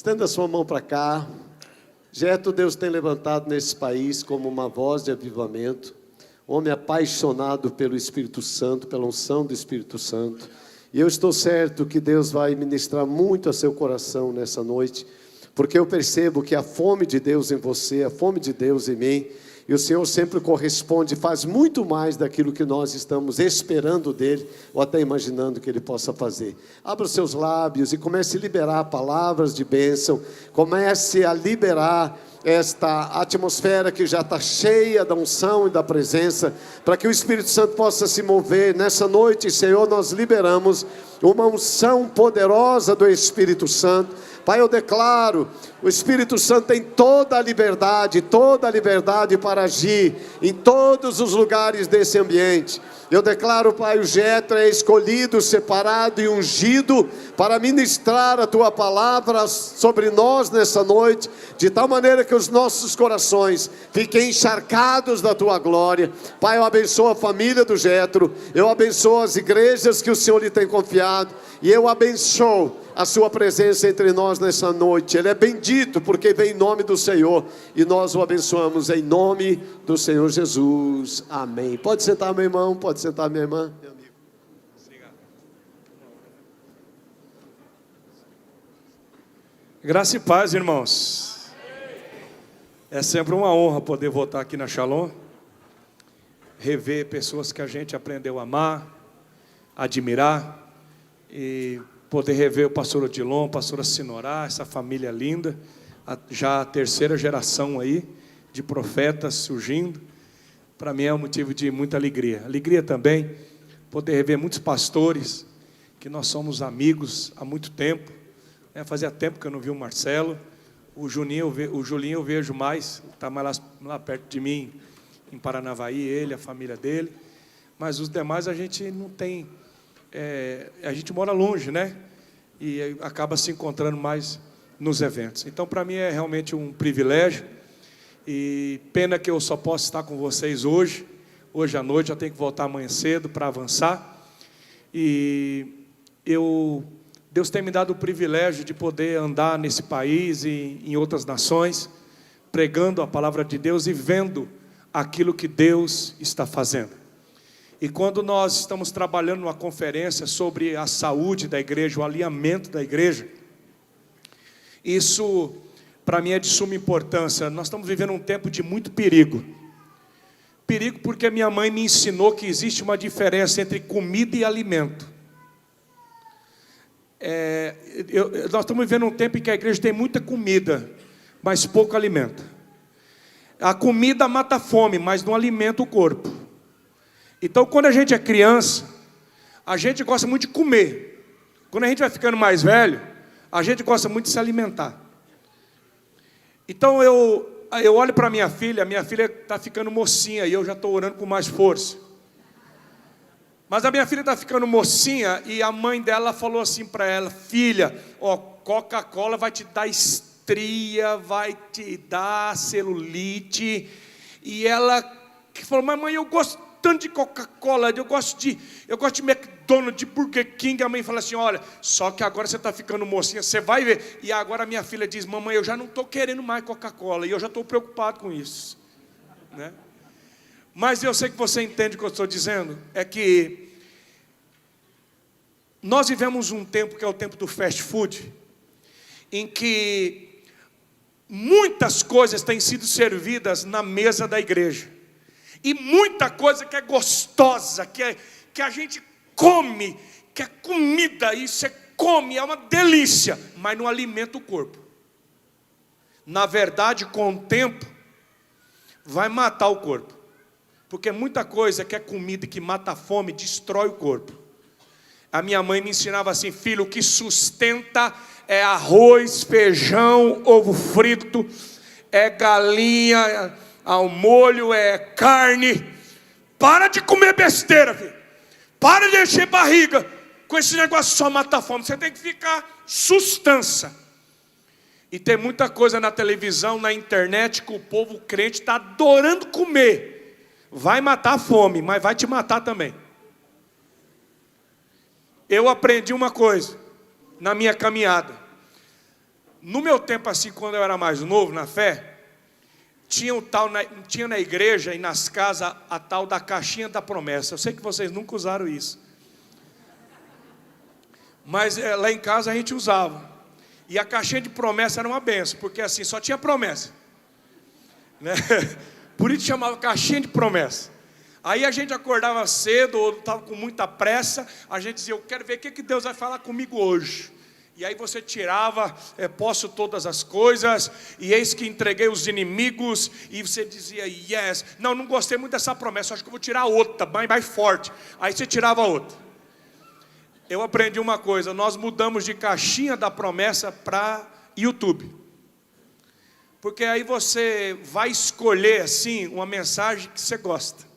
Estenda sua mão para cá. Jetro, Deus tem levantado nesse país como uma voz de avivamento. Homem apaixonado pelo Espírito Santo, pela unção do Espírito Santo. E eu estou certo que Deus vai ministrar muito a seu coração nessa noite, porque eu percebo que a fome de Deus em você, a fome de Deus em mim, e o Senhor sempre corresponde, faz muito mais daquilo que nós estamos esperando dEle, ou até imaginando que Ele possa fazer. Abra os seus lábios e comece a liberar palavras de bênção, comece a liberar esta atmosfera que já está cheia da unção e da presença, para que o Espírito Santo possa se mover. Nessa noite, Senhor, nós liberamos uma unção poderosa do Espírito Santo. Pai, eu declaro, o Espírito Santo tem toda a liberdade para agir em todos os lugares desse ambiente. Eu declaro, Pai, o Jetro é escolhido, separado e ungido para ministrar a Tua palavra sobre nós nessa noite, de tal maneira que os nossos corações fiquem encharcados da Tua glória. Pai, eu abençoo a família do Jetro, eu abençoo as igrejas que o Senhor lhe tem confiado, e eu abençoo a sua presença entre nós nessa noite. Ele é bendito porque vem em nome do Senhor, e nós o abençoamos em nome do Senhor Jesus. Amém. Pode sentar, meu irmão, pode sentar, minha irmã. Meu amigo. Graça e paz, irmãos. É sempre uma honra poder voltar aqui na Shalom, rever pessoas que a gente aprendeu a amar, admirar, e poder rever o pastor Odilon, a pastora Sinorá, essa família linda, já a terceira geração aí de profetas surgindo. Para mim é um motivo de muita alegria. Alegria também poder rever muitos pastores que nós somos amigos há muito tempo. Fazia tempo que eu não vi o Marcelo. O Julinho eu vejo mais, está mais lá perto de mim, em Paranavaí, ele, a família dele. Mas os demais a gente não tem... a gente mora longe, né? E acaba se encontrando mais nos eventos. Então, para mim é realmente um privilégio. E pena que eu só posso estar com vocês hoje à noite. Eu tenho que voltar amanhã cedo para avançar. E Deus tem me dado o privilégio de poder andar nesse país e em outras nações, pregando a palavra de Deus e vendo aquilo que Deus está fazendo. E quando nós estamos trabalhando numa conferência sobre a saúde da igreja, o alinhamento da igreja, isso para mim é de suma importância. Nós estamos vivendo um tempo de muito perigo. Perigo porque minha mãe me ensinou que existe uma diferença entre comida e alimento. Nós estamos vivendo um tempo em que a igreja tem muita comida, mas pouco alimento. A comida mata a fome, mas não alimenta o corpo. Então, quando a gente é criança, a gente gosta muito de comer. Quando a gente vai ficando mais velho, a gente gosta muito de se alimentar. Então, eu olho para minha filha está ficando mocinha, e eu já estou orando com mais força. Mas a minha filha está ficando mocinha, e a mãe dela falou assim para ela: filha, Coca-Cola vai te dar estria, vai te dar celulite. E ela falou: mas mãe, eu gosto tanto de Coca-Cola, eu gosto de McDonald's, de Burger King. A mãe fala assim: olha, só que agora você está ficando mocinha, você vai ver. E agora a minha filha diz: mamãe, eu já não estou querendo mais Coca-Cola, e eu já estou preocupado com isso, né? Mas eu sei que você entende o que eu estou dizendo. É que nós vivemos um tempo que é o tempo do fast food, em que muitas coisas têm sido servidas na mesa da igreja. E muita coisa que é gostosa, que a gente come, que é comida, e você come, é uma delícia, mas não alimenta o corpo. Na verdade, com o tempo, vai matar o corpo. Porque muita coisa que é comida e que mata a fome, destrói o corpo. A minha mãe me ensinava assim: filho, o que sustenta é arroz, feijão, ovo frito, é galinha ao molho, é carne. Para de comer besteira, filho. Para de encher barriga com esse negócio só mata a fome. Você tem que ficar sustância. E tem muita coisa na televisão, na internet, que o povo crente está adorando comer. Vai matar a fome, mas vai te matar também. Eu aprendi uma coisa na minha caminhada: No meu tempo, assim, quando eu era mais novo na fé, tinha na igreja e nas casas a tal da caixinha da promessa. Eu sei que vocês nunca usaram isso, mas lá em casa a gente usava. E a caixinha de promessa era uma benção, porque assim, só tinha promessa, né? Por isso chamava caixinha de promessa. Aí a gente acordava cedo, ou estava com muita pressa, a gente dizia, eu quero ver o que Deus vai falar comigo hoje. E aí você tirava, posso todas as coisas, e eis que entreguei os inimigos, e você dizia, yes. Não gostei muito dessa promessa, acho que eu vou tirar outra, mais forte. Aí você tirava outra. Eu aprendi uma coisa, nós mudamos de caixinha da promessa para YouTube. Porque aí você vai escolher assim uma mensagem que você gosta.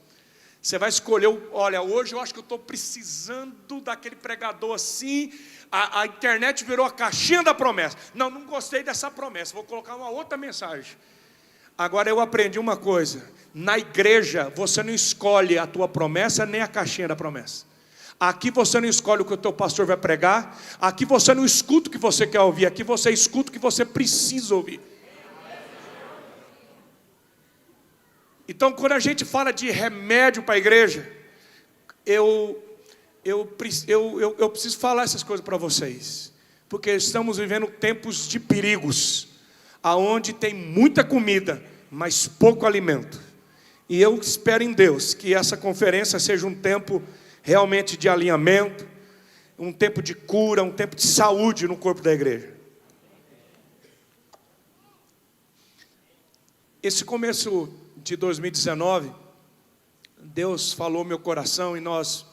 Você vai escolher, olha, hoje eu acho que eu estou precisando daquele pregador assim. A internet virou a caixinha da promessa. Não gostei dessa promessa, vou colocar uma outra mensagem. Agora eu aprendi uma coisa, na igreja você não escolhe a tua promessa nem a caixinha da promessa. Aqui você não escolhe o que o teu pastor vai pregar, aqui você não escuta o que você quer ouvir, aqui você escuta o que você precisa ouvir. Então quando a gente fala de remédio para a igreja, eu preciso falar essas coisas para vocês, porque estamos vivendo tempos de perigos, aonde tem muita comida, mas pouco alimento. E eu espero em Deus que essa conferência seja um tempo realmente de alinhamento, um tempo de cura, um tempo de saúde no corpo da igreja. Esse começo de 2019, Deus falou meu coração e nós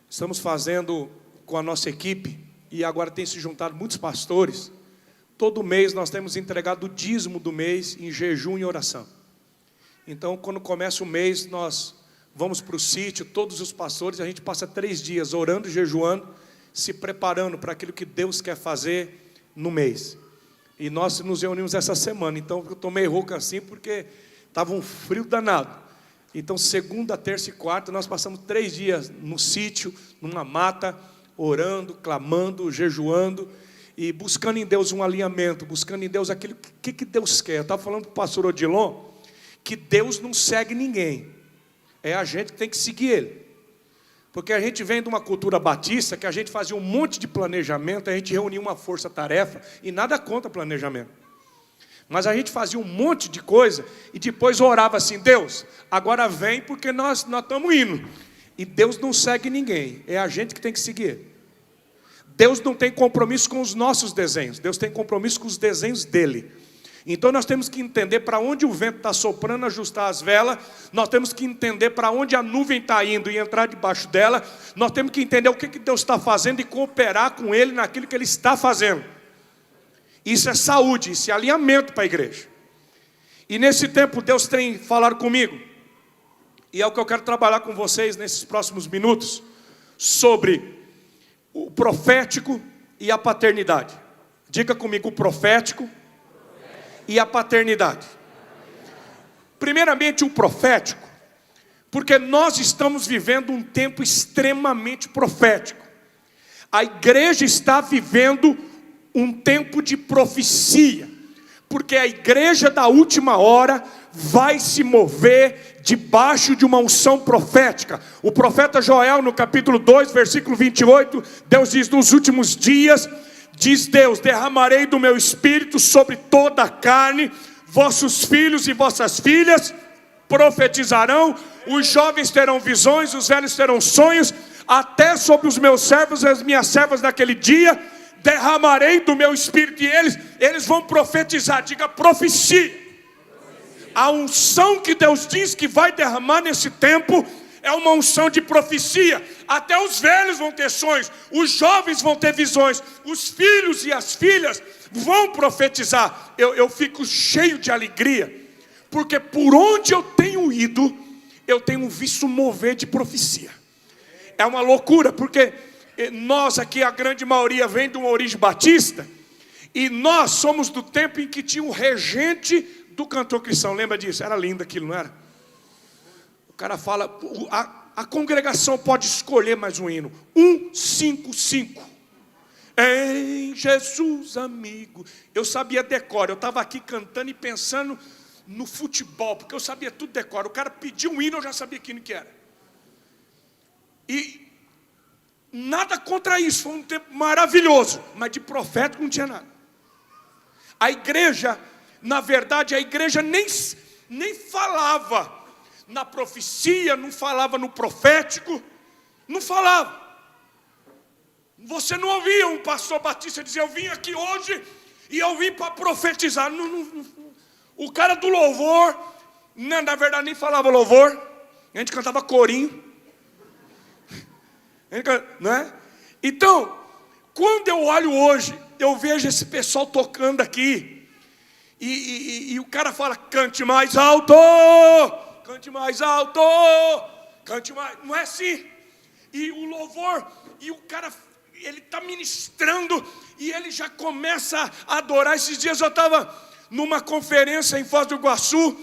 estamos fazendo com a nossa equipe, e agora tem se juntado muitos pastores. Todo mês nós temos entregado o dízimo do mês em jejum e oração. Então quando começa o mês, nós vamos para o sítio, todos os pastores, a gente passa 3 dias orando e jejuando, se preparando para aquilo que Deus quer fazer no mês. E nós nos reunimos essa semana, então eu estou meio rouco assim, porque estava um frio danado. Então segunda, terça e quarta, nós passamos 3 dias no sítio, numa mata, orando, clamando, jejuando, e buscando em Deus um alinhamento, buscando em Deus aquilo que Deus quer. Eu estava falando para o pastor Odilon, que Deus não segue ninguém, é a gente que tem que seguir Ele. Porque a gente vem de uma cultura batista, que a gente fazia um monte de planejamento, a gente reunia uma força-tarefa, e nada contra planejamento. Mas a gente fazia um monte de coisa, e depois orava assim, Deus, agora vem porque nós estamos indo. E Deus não segue ninguém, é a gente que tem que seguir Ele. Deus não tem compromisso com os nossos desenhos, Deus tem compromisso com os desenhos dEle. Então nós temos que entender para onde o vento está soprando, ajustar as velas. Nós temos que entender para onde a nuvem está indo e entrar debaixo dela. Nós temos que entender o que Deus está fazendo e cooperar com Ele naquilo que Ele está fazendo. Isso é saúde, isso é alinhamento para a igreja. E nesse tempo Deus tem falado comigo, e é o que eu quero trabalhar com vocês nesses próximos minutos, sobre o profético e a paternidade. Diga comigo, o profético e a paternidade. Primeiramente o profético, porque nós estamos vivendo um tempo extremamente profético. A igreja está vivendo um tempo de profecia, porque a igreja da última hora vai se mover debaixo de uma unção profética. O profeta Joel, no capítulo 2, versículo 28, Deus diz, nos últimos dias, diz Deus, derramarei do meu espírito sobre toda a carne, vossos filhos e vossas filhas profetizarão, os jovens terão visões, os velhos terão sonhos, até sobre os meus servos e as minhas servas naquele dia, derramarei do meu espírito, e eles vão profetizar. Diga profecia. A unção que Deus diz que vai derramar nesse tempo é uma unção de profecia. Até os velhos vão ter sonhos, os jovens vão ter visões, os filhos e as filhas vão profetizar. Eu fico cheio de alegria, porque por onde eu tenho ido, eu tenho visto mover de profecia. É uma loucura, porque nós aqui, a grande maioria vem de uma origem batista, e nós somos do tempo em que tinha um regente do cantor cristão. Lembra disso? Era lindo aquilo, não era? O cara fala, a congregação pode escolher mais um hino, 155. Em Jesus, amigo. Eu sabia decor, eu estava aqui cantando e pensando no futebol, porque eu sabia tudo decor. O cara pediu um hino, eu já sabia que hino que era. E nada contra isso, foi um tempo maravilhoso, mas de profético não tinha nada. A igreja, na verdade, a igreja nem falava na profecia, não falava no profético, não falava. Você não ouvia um pastor batista dizer: eu vim aqui hoje e eu vim para profetizar. O cara do louvor, na verdade nem falava louvor, a gente cantava corinho, não é? Então, quando eu olho hoje, eu vejo esse pessoal tocando aqui, e o cara fala: cante mais alto, cante mais alto, cante mais. Não é assim. E o louvor, e o cara, ele está ministrando, e ele já começa a adorar. Esses dias eu estava numa conferência em Foz do Iguaçu,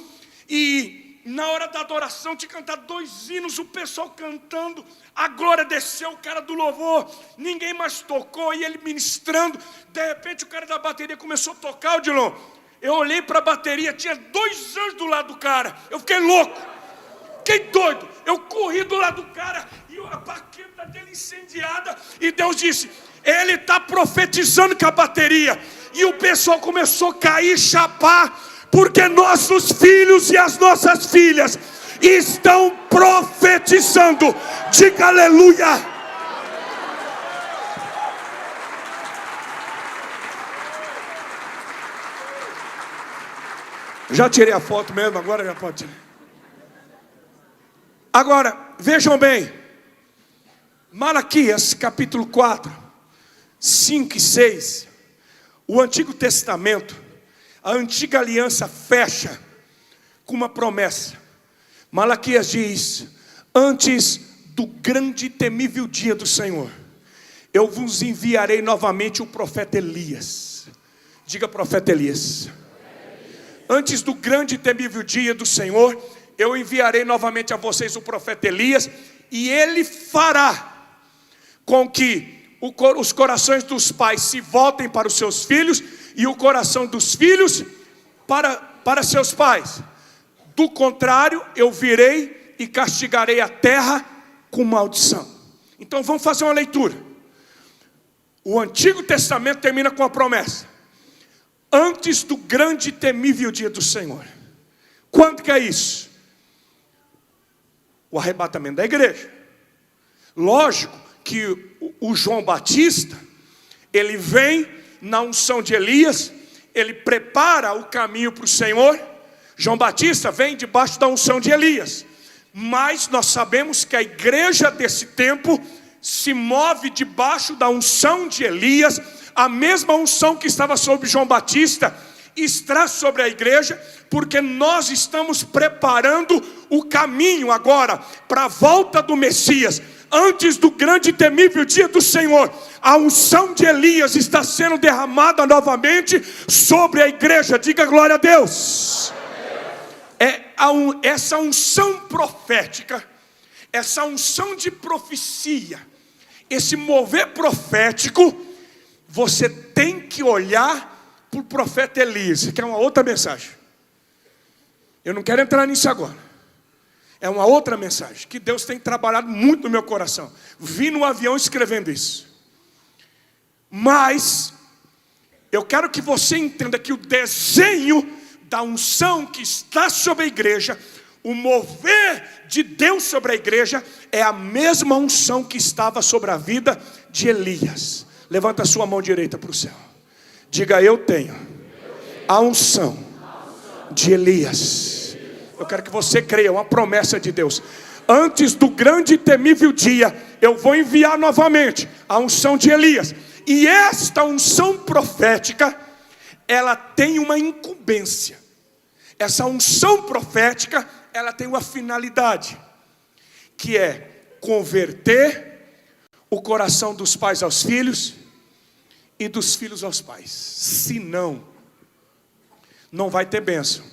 e na hora da adoração tinha que cantar 2 hinos, o pessoal cantando, a glória desceu, o cara do louvor, ninguém mais tocou, e ele ministrando. De repente o cara da bateria começou a tocar, Odilon. Eu olhei para a bateria, tinha 2 anjos do lado do cara. Eu fiquei louco, fiquei doido. Eu corri do lado do cara, e a baqueta dele incendiada, e Deus disse: ele está profetizando com a bateria. E o pessoal começou a cair, chapar, porque nossos filhos e as nossas filhas estão profetizando. Diga aleluia. Já tirei a foto mesmo, agora já pode tirar. Agora, vejam bem, Malaquias capítulo 4, 5 e 6, o Antigo Testamento, a antiga aliança fecha com uma promessa. Malaquias diz: antes do grande e temível dia do Senhor, eu vos enviarei novamente o profeta Elias. Diga: profeta Elias. Antes do grande e temível dia do Senhor, eu enviarei novamente a vocês o profeta Elias, e ele fará com que os corações dos pais se voltem para os seus filhos, e o coração dos filhos para seus pais. Do contrário, eu virei e castigarei a terra com maldição. Então vamos fazer uma leitura. O Antigo Testamento termina com a promessa: antes do grande e temível dia do Senhor. Quando que é isso? O arrebatamento da igreja. Lógico que o João Batista, ele vem na unção de Elias, ele prepara o caminho para o Senhor. João Batista vem debaixo da unção de Elias, mas nós sabemos que a igreja desse tempo se move debaixo da unção de Elias. A mesma unção que estava sobre João Batista está sobre a igreja, porque nós estamos preparando o caminho agora para a volta do Messias. Antes do grande e temível dia do Senhor, a unção de Elias está sendo derramada novamente sobre a igreja. Diga glória a Deus. Essa unção profética, essa unção de profecia, esse mover profético, você tem que olhar para o profeta Elias, que é uma outra mensagem. Eu não quero entrar nisso agora. É uma outra mensagem que Deus tem trabalhado muito no meu coração. Vim no avião escrevendo isso. Mas eu quero que você entenda que o desenho da unção que está sobre a igreja, o mover de Deus sobre a igreja, é a mesma unção que estava sobre a vida de Elias. Levanta a sua mão direita para o céu. Diga: eu tenho a unção de Elias. Eu quero que você creia, uma promessa de Deus. Antes do grande e temível dia, eu vou enviar novamente a unção de Elias. E esta unção profética, ela tem uma incumbência. Essa unção profética, ela tem uma finalidade, que é converter o coração dos pais aos filhos e dos filhos aos pais. Senão, não vai ter bênção,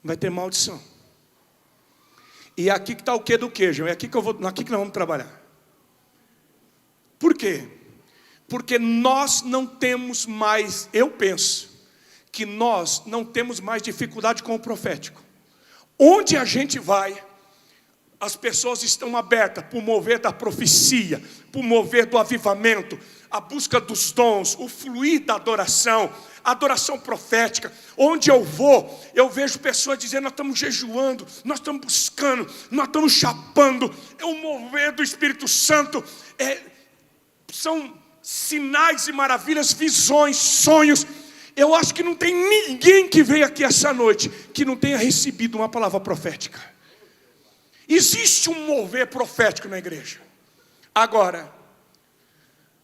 vai ter maldição. E é aqui que está o quê do queijo. É aqui que nós vamos trabalhar. Por quê? Porque nós não temos mais, eu penso, que nós não temos mais dificuldade com o profético. Onde a gente vai, as pessoas estão abertas para o mover da profecia, para o mover do avivamento, a busca dos dons, o fluir da adoração, a adoração profética. Onde eu vou, eu vejo pessoas dizendo: nós estamos jejuando, nós estamos buscando, nós estamos chapando. É o mover do Espírito Santo, são sinais e maravilhas, visões, sonhos. Eu acho que não tem ninguém que veio aqui essa noite que não tenha recebido uma palavra profética. Existe um mover profético na igreja. Agora,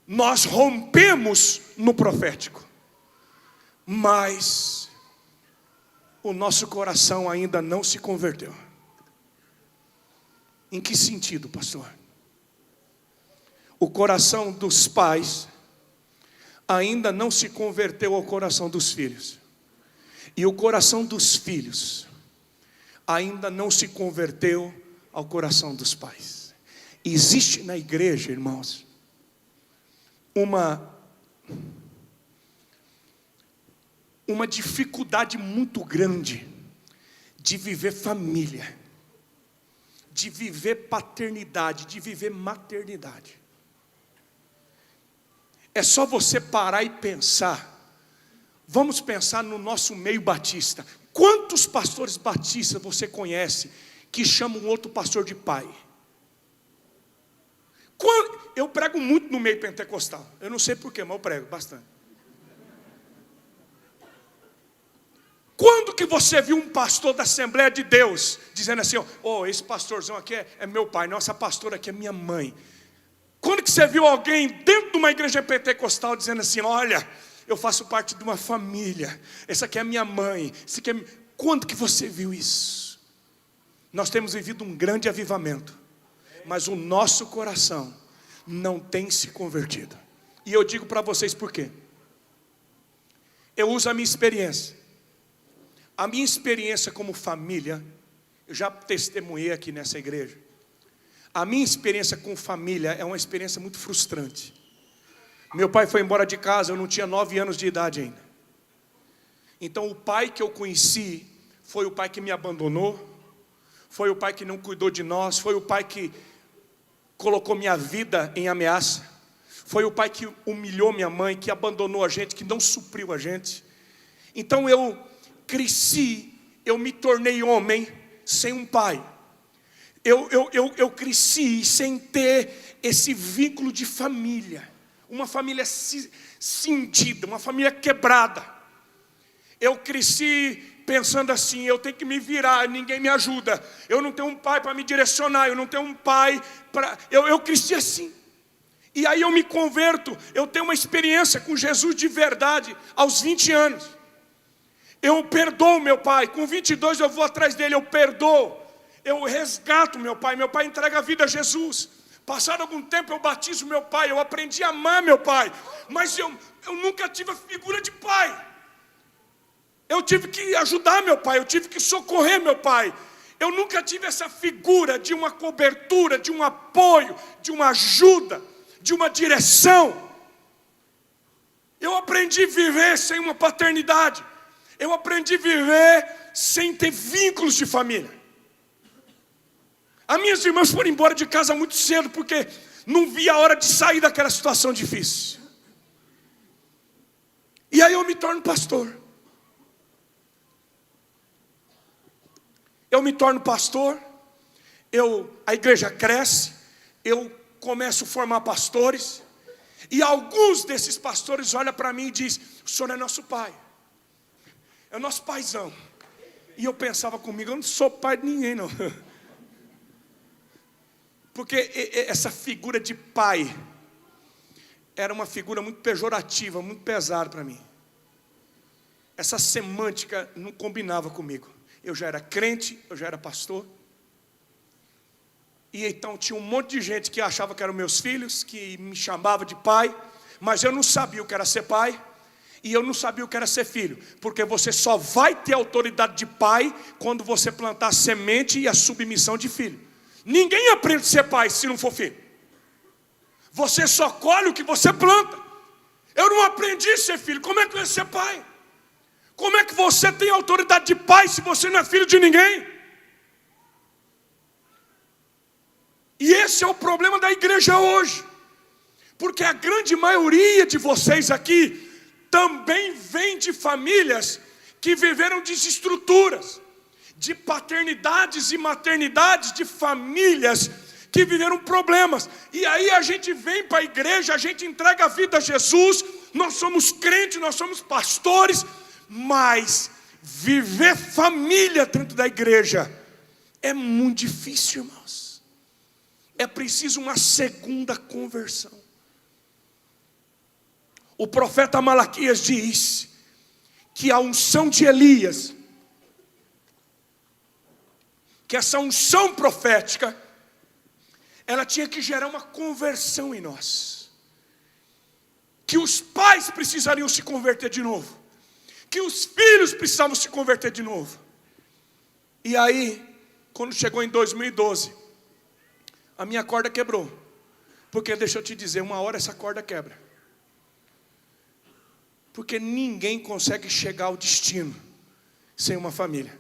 nós rompemos no profético, mas o nosso coração ainda não se converteu. Em que sentido, pastor? O coração dos pais ainda não se converteu ao coração dos filhos. E o coração dos filhos ainda não se converteu ao coração dos pais. Existe na igreja, irmãos, uma dificuldade muito grande de viver família, de viver paternidade, de viver maternidade. É só você parar e pensar. Vamos pensar no nosso meio batista. Quantos pastores batistas você conhece que chamam um outro pastor de pai? Eu prego muito no meio pentecostal. Eu não sei porquê, mas eu prego bastante. Quando que você viu um pastor da Assembleia de Deus dizendo assim: esse pastorzão aqui é meu pai, não, essa pastora aqui é minha mãe? Quando que você viu alguém dentro de uma igreja pentecostal dizendo assim: olha, eu faço parte de uma família, essa aqui é minha mãe, essa aqui é... Quando que você viu isso? Nós temos vivido um grande avivamento, mas o nosso coração não tem se convertido. E eu digo para vocês por quê. Eu uso a minha experiência. A minha experiência como família, eu já testemunhei aqui nessa igreja. A minha experiência com família é uma experiência muito frustrante. Meu pai foi embora de casa, eu não tinha 9 anos de idade ainda. Então o pai que eu conheci foi o pai que me abandonou, foi o pai que não cuidou de nós, foi o pai que colocou minha vida em ameaça, foi o pai que humilhou minha mãe, que abandonou a gente, que não supriu a gente. Então eu cresci, eu me tornei homem sem um pai. Eu cresci sem ter esse vínculo de família, uma família cindida, uma família quebrada. Eu cresci pensando assim: eu tenho que me virar, ninguém me ajuda, eu não tenho um pai para me direcionar, eu não tenho um pai para... Eu cresci assim. E aí eu me converto, eu tenho uma experiência com Jesus de verdade aos 20 anos. Eu perdoo meu pai, com 22 eu vou atrás dele, eu perdoo. Eu resgato meu pai entrega a vida a Jesus. Passado algum tempo eu batizo meu pai, eu aprendi a amar meu pai. Mas eu nunca tive a figura de pai. Eu tive que ajudar meu pai, eu tive que socorrer meu pai. Eu nunca tive essa figura de uma cobertura, de um apoio, de uma ajuda, de uma direção. Eu aprendi a viver sem uma paternidade. Eu aprendi a viver sem ter vínculos de família. As minhas irmãs foram embora de casa muito cedo, porque não via a hora de sair daquela situação difícil. E aí eu me torno pastor. Eu me torno pastor, a igreja cresce, eu começo a formar pastores, e alguns desses pastores olham para mim e dizem: o senhor é nosso pai, é o nosso paizão. E eu pensava comigo: eu não sou pai de ninguém não. Porque essa figura de pai era uma figura muito pejorativa, muito pesada para mim. Essa semântica não combinava comigo. Eu já era crente, eu já era pastor. E então tinha um monte de gente que achava que eram meus filhos, que me chamava de pai, mas eu não sabia o que era ser pai, e eu não sabia o que era ser filho, porque você só vai ter autoridade de pai quando você plantar a semente e a submissão de filho. Ninguém aprende a ser pai se não for filho. Você só colhe o que você planta. Eu não aprendi a ser filho. Como é que eu ia ser pai? Como é que você tem autoridade de pai se você não é filho de ninguém? E esse é o problema da igreja hoje. Porque a grande maioria de vocês aqui também vem de famílias que viveram desestruturas, de paternidades e maternidades, de famílias que viveram problemas. E aí a gente vem para a igreja, a gente entrega a vida a Jesus, nós somos crentes, nós somos pastores, mas viver família dentro da igreja é muito difícil, irmãos. É preciso uma segunda conversão. O profeta Malaquias diz que a unção de Elias, que essa unção profética, ela tinha que gerar uma conversão em nós. Que os pais precisariam se converter de novo. Que os filhos precisavam se converter de novo. E aí, quando chegou em 2012, a minha corda quebrou. Porque deixa eu te dizer, uma hora essa corda quebra. Porque ninguém consegue chegar ao destino sem uma família.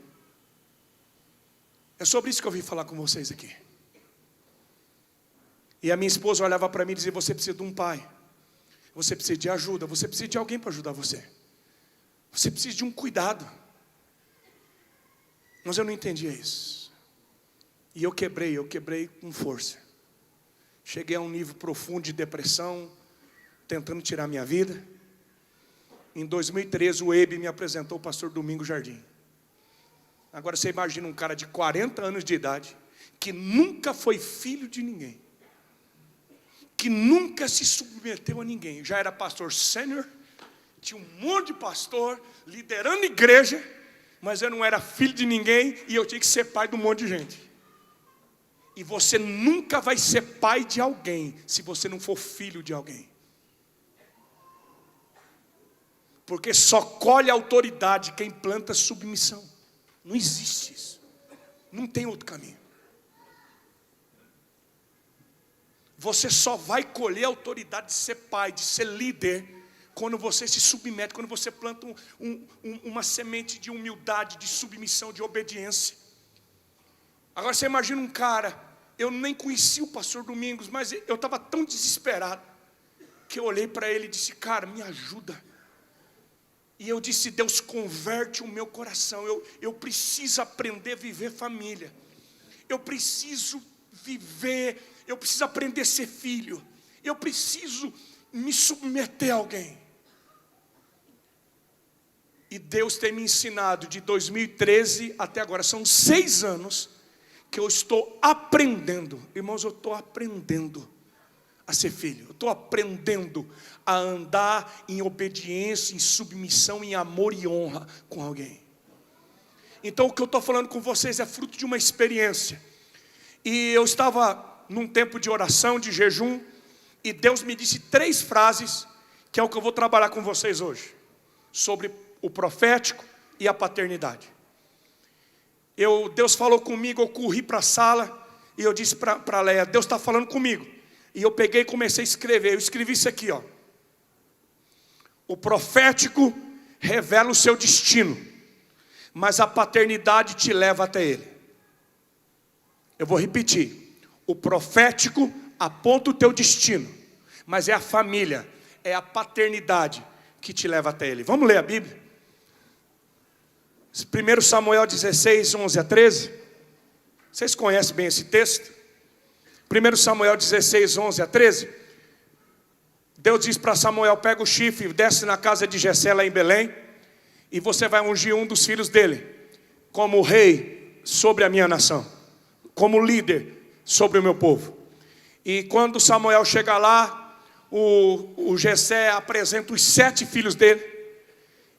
É sobre isso que eu vim falar com vocês aqui. E a minha esposa olhava para mim e dizia: você precisa de um pai, você precisa de ajuda, você precisa de alguém para ajudar você, você precisa de um cuidado. Mas eu não entendia isso. E eu quebrei com força. Cheguei a um nível profundo de depressão, tentando tirar minha vida. Em 2013 o EB me apresentou o pastor Domingos Jardim. Agora você imagina um cara de 40 anos de idade, que nunca foi filho de ninguém, que nunca se submeteu a ninguém, já era pastor sênior, tinha um monte de pastor, liderando igreja, mas eu não era filho de ninguém e eu tinha que ser pai de um monte de gente. E você nunca vai ser pai de alguém se você não for filho de alguém. Porque só colhe autoridade quem planta submissão. Não existe isso. Não tem outro caminho. Você só vai colher a autoridade de ser pai, de ser líder, quando você se submete, quando você planta uma semente de humildade, de submissão, de obediência. Agora você imagina um cara, eu nem conhecia o pastor Domingos, mas eu estava tão desesperado, que eu olhei para ele e disse: cara, me ajuda. E eu disse: Deus, converte o meu coração, eu preciso aprender a viver família, eu preciso viver, eu preciso aprender a ser filho, eu preciso me submeter a alguém. E Deus tem me ensinado de 2013 até agora, são 6 anos que eu estou aprendendo. Irmãos, eu estou aprendendo a ser filho. Eu estou aprendendo a andar em obediência, em submissão, em amor e honra com alguém. Então o que eu estou falando com vocês é fruto de uma experiência. E eu estava num tempo de oração, de jejum, e Deus me disse 3 frases, que é o que eu vou trabalhar com vocês hoje, sobre o profético e a paternidade. Deus falou comigo, eu corri para a sala, e eu disse para Leia: Deus está falando comigo. E eu peguei e comecei a escrever. Eu escrevi isso aqui, ó. O profético revela o seu destino, mas a paternidade te leva até ele. Eu vou repetir. O profético aponta o teu destino, mas é a família, é a paternidade que te leva até ele. Vamos ler a Bíblia? 1 Samuel 16, 11 a 13. Vocês conhecem bem esse texto? 1 Samuel 16, 11 a 13. Deus diz para Samuel: pega o chifre, desce na casa de Jessé lá em Belém, e você vai ungir um dos filhos dele como rei sobre a minha nação, como líder sobre o meu povo. E quando Samuel chega lá, o Jessé apresenta os 7 filhos dele,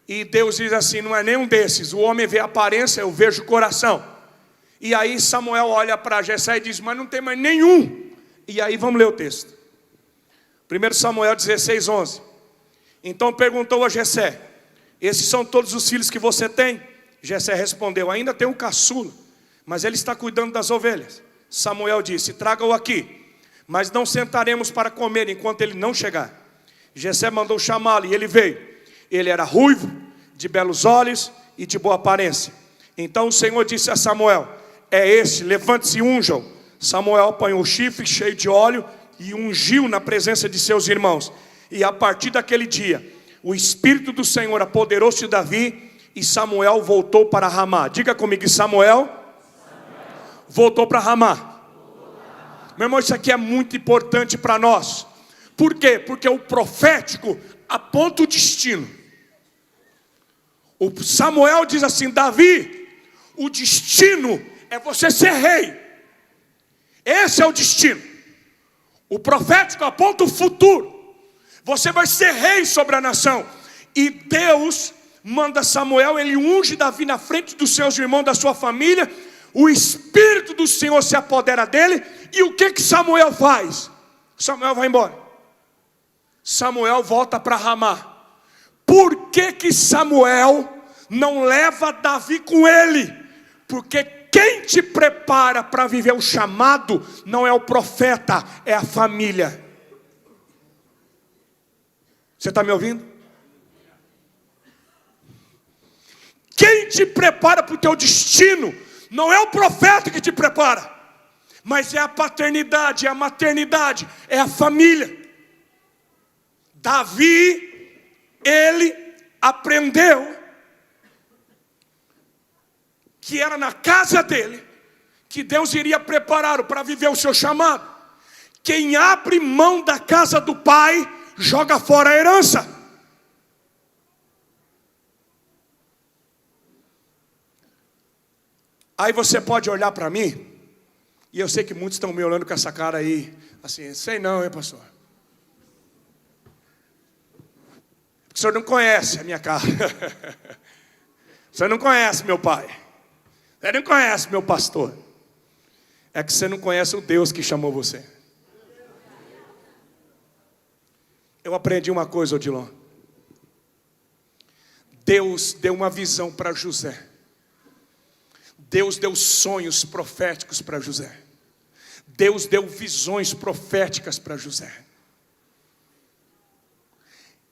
e Deus diz assim: não é nenhum desses, o homem vê a aparência, eu vejo o coração. E aí Samuel olha para Jessé e diz: mas não tem mais nenhum. E aí vamos ler o texto. 1 Samuel 16, 11. Então perguntou a Jessé: esses são todos os filhos que você tem? Jessé respondeu: ainda tem um caçula, mas ele está cuidando das ovelhas. Samuel disse: traga-o aqui, mas não sentaremos para comer enquanto ele não chegar. Jessé mandou chamá-lo e ele veio. Ele era ruivo, de belos olhos e de boa aparência. Então o Senhor disse a Samuel: é este, levante-se e unja-o. Samuel apanhou o chifre cheio de óleo e ungiu na presença de seus irmãos. E a partir daquele dia, o Espírito do Senhor apoderou-se de Davi e Samuel voltou para Ramá. Diga comigo, Samuel voltou para Ramá. Meu irmão, isso aqui é muito importante para nós. Por quê? Porque o profético aponta o destino. O Samuel diz assim: Davi, o destino é você ser rei. Esse é o destino. O profético aponta o futuro. Você vai ser rei sobre a nação. E Deus manda Samuel, ele unge Davi na frente dos seus irmãos, da sua família. O Espírito do Senhor se apodera dele. E o que Samuel faz? Samuel vai embora. Samuel volta para Ramá. Por que Samuel não leva Davi com ele? Porque quem te prepara para viver o chamado não é o profeta, é a família. Você está me ouvindo? Quem te prepara para o teu destino não é o profeta que te prepara, mas é a paternidade, é a maternidade, é a família. Davi, ele aprendeu que era na casa dele que Deus iria prepará-lo para viver o seu chamado. Quem abre mão da casa do pai, joga fora a herança. Aí você pode olhar para mim, e eu sei que muitos estão me olhando com essa cara aí, assim, sei não, hein, pastor? O senhor não conhece a minha cara. O senhor não conhece meu pai. Você não conhece meu pastor. É que você não conhece o Deus que chamou você. Eu aprendi uma coisa, Odilon. Deus deu uma visão para José. Deus deu sonhos proféticos para José. Deus deu visões proféticas para José.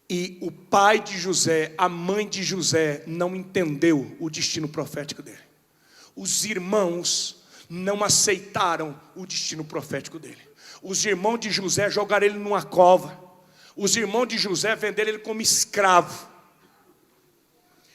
E o pai de José, a mãe de José, não entendeu o destino profético dele. Os irmãos não aceitaram o destino profético dele. Os irmãos de José jogaram ele numa cova. Os irmãos de José venderam ele como escravo.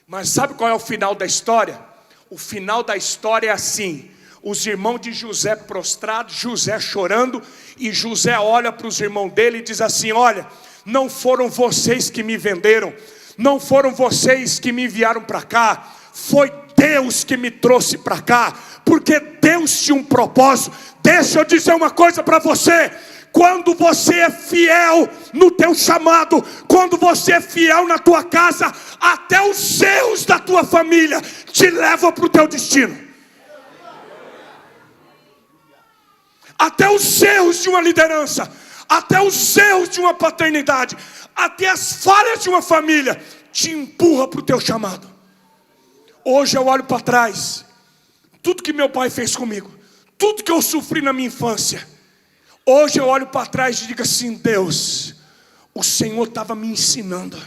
Mas sabe qual é o final da história? O final da história é assim: os irmãos de José prostrados, José chorando, e José olha para os irmãos dele e diz assim: olha, não foram vocês que me venderam, não foram vocês que me enviaram para cá, foi Deus que me trouxe para cá, porque Deus tinha um propósito. Deixa eu dizer uma coisa para você: quando você é fiel no teu chamado, quando você é fiel na tua casa, até os seus da tua família te levam para o teu destino. Até os seus de uma liderança, até os erros de uma paternidade, até as falhas de uma família te empurra para o teu chamado. Hoje eu olho para trás, tudo que meu pai fez comigo, tudo que eu sofri na minha infância, hoje eu olho para trás e digo assim: Deus, o Senhor estava me ensinando,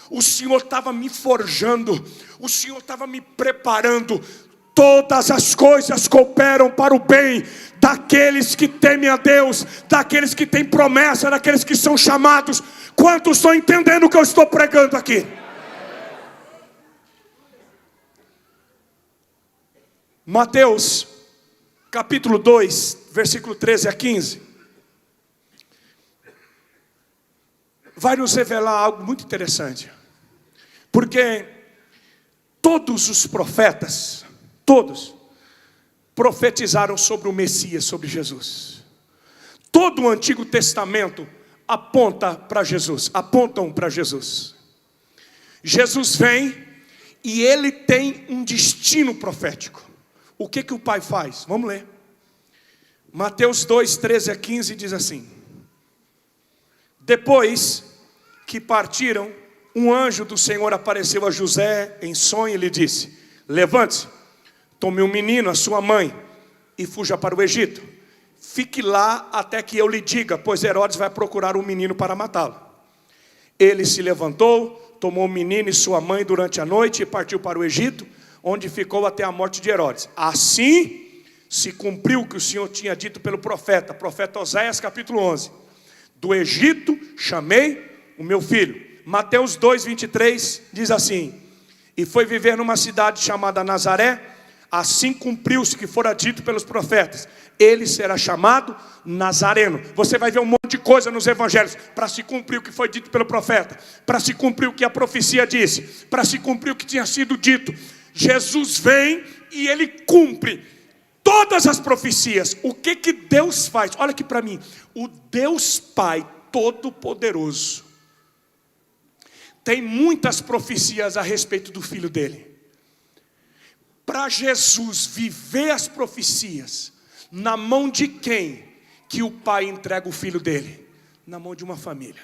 o Senhor estava me forjando, o Senhor estava me preparando. Todas as coisas cooperam para o bem daqueles que temem a Deus, daqueles que têm promessa, daqueles que são chamados. Quantos estão entendendo o que eu estou pregando aqui? Mateus, capítulo 2, versículo 13 a 15. Vai nos revelar algo muito interessante. Porque todos os profetas, todos, profetizaram sobre o Messias, sobre Jesus. Todo o Antigo Testamento aponta para Jesus, apontam para Jesus. Jesus vem e ele tem um destino profético. O que o Pai faz? Vamos ler. Mateus 2, 13 a 15 diz assim: depois que partiram, um anjo do Senhor apareceu a José em sonho e lhe disse: levante-se, tome um menino, a sua mãe, e fuja para o Egito. Fique lá até que eu lhe diga, pois Herodes vai procurar um menino para matá-lo. ele se levantou, tomou o menino e sua mãe durante a noite e partiu para o Egito, onde ficou até a morte de Herodes. Assim se cumpriu o que o Senhor tinha dito pelo profeta Oséias capítulo 11. Do Egito chamei o meu filho. Mateus 2:23 diz assim: e foi viver numa cidade chamada Nazaré. Assim cumpriu-se o que fora dito pelos profetas: ele será chamado Nazareno. Você vai ver um monte de coisa nos evangelhos, para se cumprir o que foi dito pelo profeta, para se cumprir o que a profecia disse, para se cumprir o que tinha sido dito. Jesus vem e ele cumpre todas as profecias. O que Deus faz? Olha aqui para mim. O Deus Pai Todo-Poderoso tem muitas profecias a respeito do Filho dele. Para Jesus viver as profecias, na mão de quem que o Pai entrega o Filho dele? Na mão de uma família.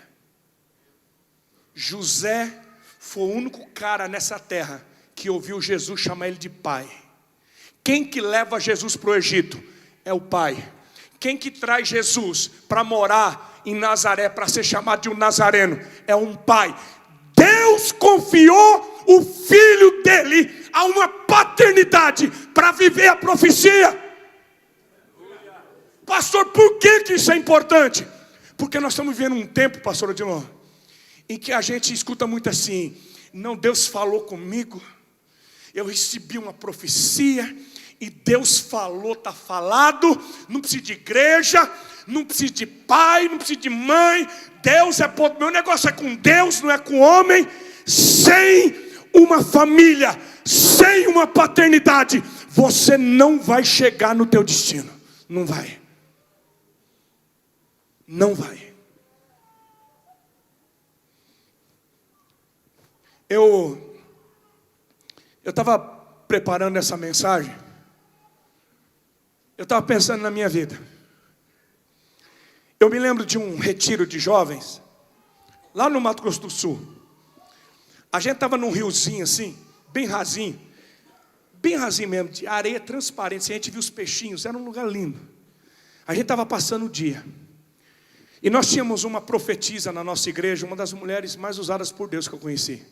José foi o único cara nessa terra que ouviu Jesus chamar ele de pai. Quem que leva Jesus para o Egito? É o pai. Quem que traz Jesus para morar em Nazaré, para ser chamado de um nazareno? É um pai. Deus confiou o Filho dele a uma paternidade para viver a profecia. Pastor, por que isso é importante? Porque nós estamos vivendo um tempo, pastor Odilon, em que a gente escuta muito assim: não, Deus falou comigo, eu recebi uma profecia, e Deus falou, está falado, não precisa de igreja, não precisa de pai, não precisa de mãe, Deus é ponto, meu negócio é com Deus, não é com homem. Sem uma família, sem uma paternidade, você não vai chegar no teu destino. Não vai. Não vai. Eu estava preparando essa mensagem. Eu estava pensando na minha vida. Eu me lembro de um retiro de jovens, lá no Mato Grosso do Sul. A gente estava num riozinho assim, bem rasinho mesmo, de areia transparente. A gente viu os peixinhos, era um lugar lindo. A gente estava passando o dia. E nós tínhamos uma profetisa na nossa igreja, uma das mulheres mais usadas por Deus que eu conheci.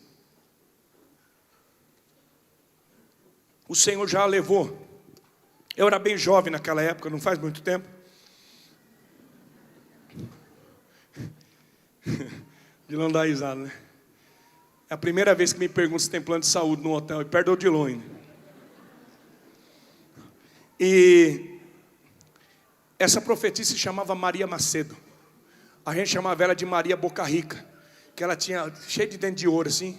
O Senhor já a levou. Eu era bem jovem naquela época, não faz muito tempo. De não dar risada, né? É a primeira vez que me perguntam se tem plano de saúde no hotel, e perto do Odilon ainda. E essa profetisa se chamava Maria Macedo. A gente chamava ela de Maria Boca Rica, que ela tinha cheio de dente de ouro assim.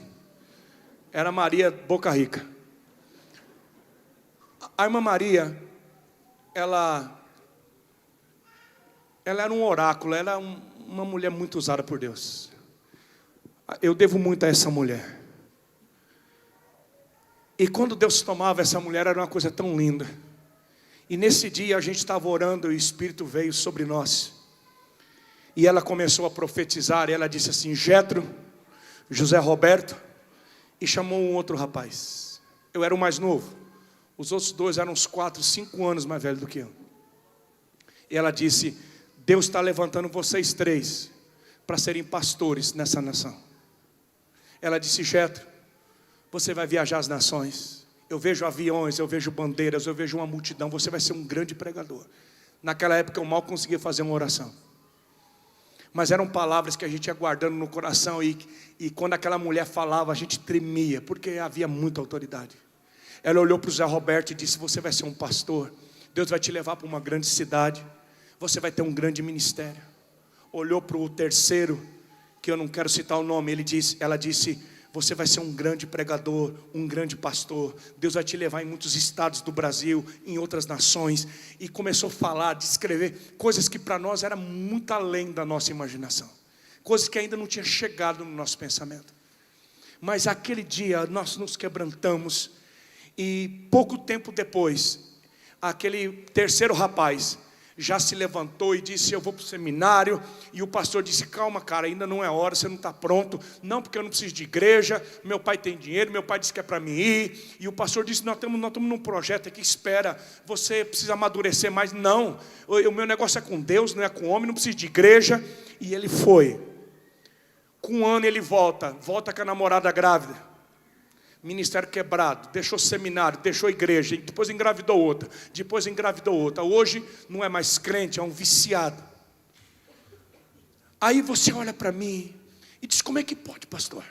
Era Maria Boca Rica. A irmã Maria, ela era um oráculo, ela era uma mulher muito usada por Deus. Eu devo muito a essa mulher. E quando Deus tomava essa mulher, era uma coisa tão linda. E nesse dia a gente estava orando e o Espírito veio sobre nós. E ela começou a profetizar, e ela disse assim: Jetro, José Roberto, e chamou um outro rapaz. Eu era o mais novo. Os outros dois eram uns 4, 5 anos mais velhos do que eu. E ela disse: Deus está levantando vocês 3 para serem pastores nessa nação. Ela disse: Jetro, você vai viajar as nações. Eu vejo aviões, eu vejo bandeiras, eu vejo uma multidão. Você vai ser um grande pregador. Naquela época eu mal conseguia fazer uma oração. Mas eram palavras que a gente ia guardando no coração. E quando aquela mulher falava, a gente tremia, porque havia muita autoridade. Ela olhou para o Zé Roberto e disse: você vai ser um pastor. Deus vai te levar para uma grande cidade. Você vai ter um grande ministério. Olhou para o terceiro, que eu não quero citar o nome. Ela disse: você vai ser um grande pregador, um grande pastor. Deus vai te levar em muitos estados do Brasil, em outras nações. E começou a falar, descrever coisas que para nós era muito além da nossa imaginação. Coisas que ainda não tinha chegado no nosso pensamento. Mas aquele dia nós nos quebrantamos. E pouco tempo depois, aquele terceiro rapaz já se levantou e disse: eu vou para o seminário. E o pastor disse: calma, cara, ainda não é hora, você não está pronto. Não, porque eu não preciso de igreja, meu pai tem dinheiro, meu pai disse que é para mim ir. E o pastor disse: nós estamos num projeto aqui, espera, você precisa amadurecer mais. Não, o meu negócio é com Deus, não é com homem, não preciso de igreja. E ele foi. Com 1 ano ele volta com a namorada grávida. Ministério quebrado, deixou seminário, deixou igreja, depois engravidou outra, Hoje não é mais crente, é um viciado. Aí você olha para mim e diz: como é que pode, pastor?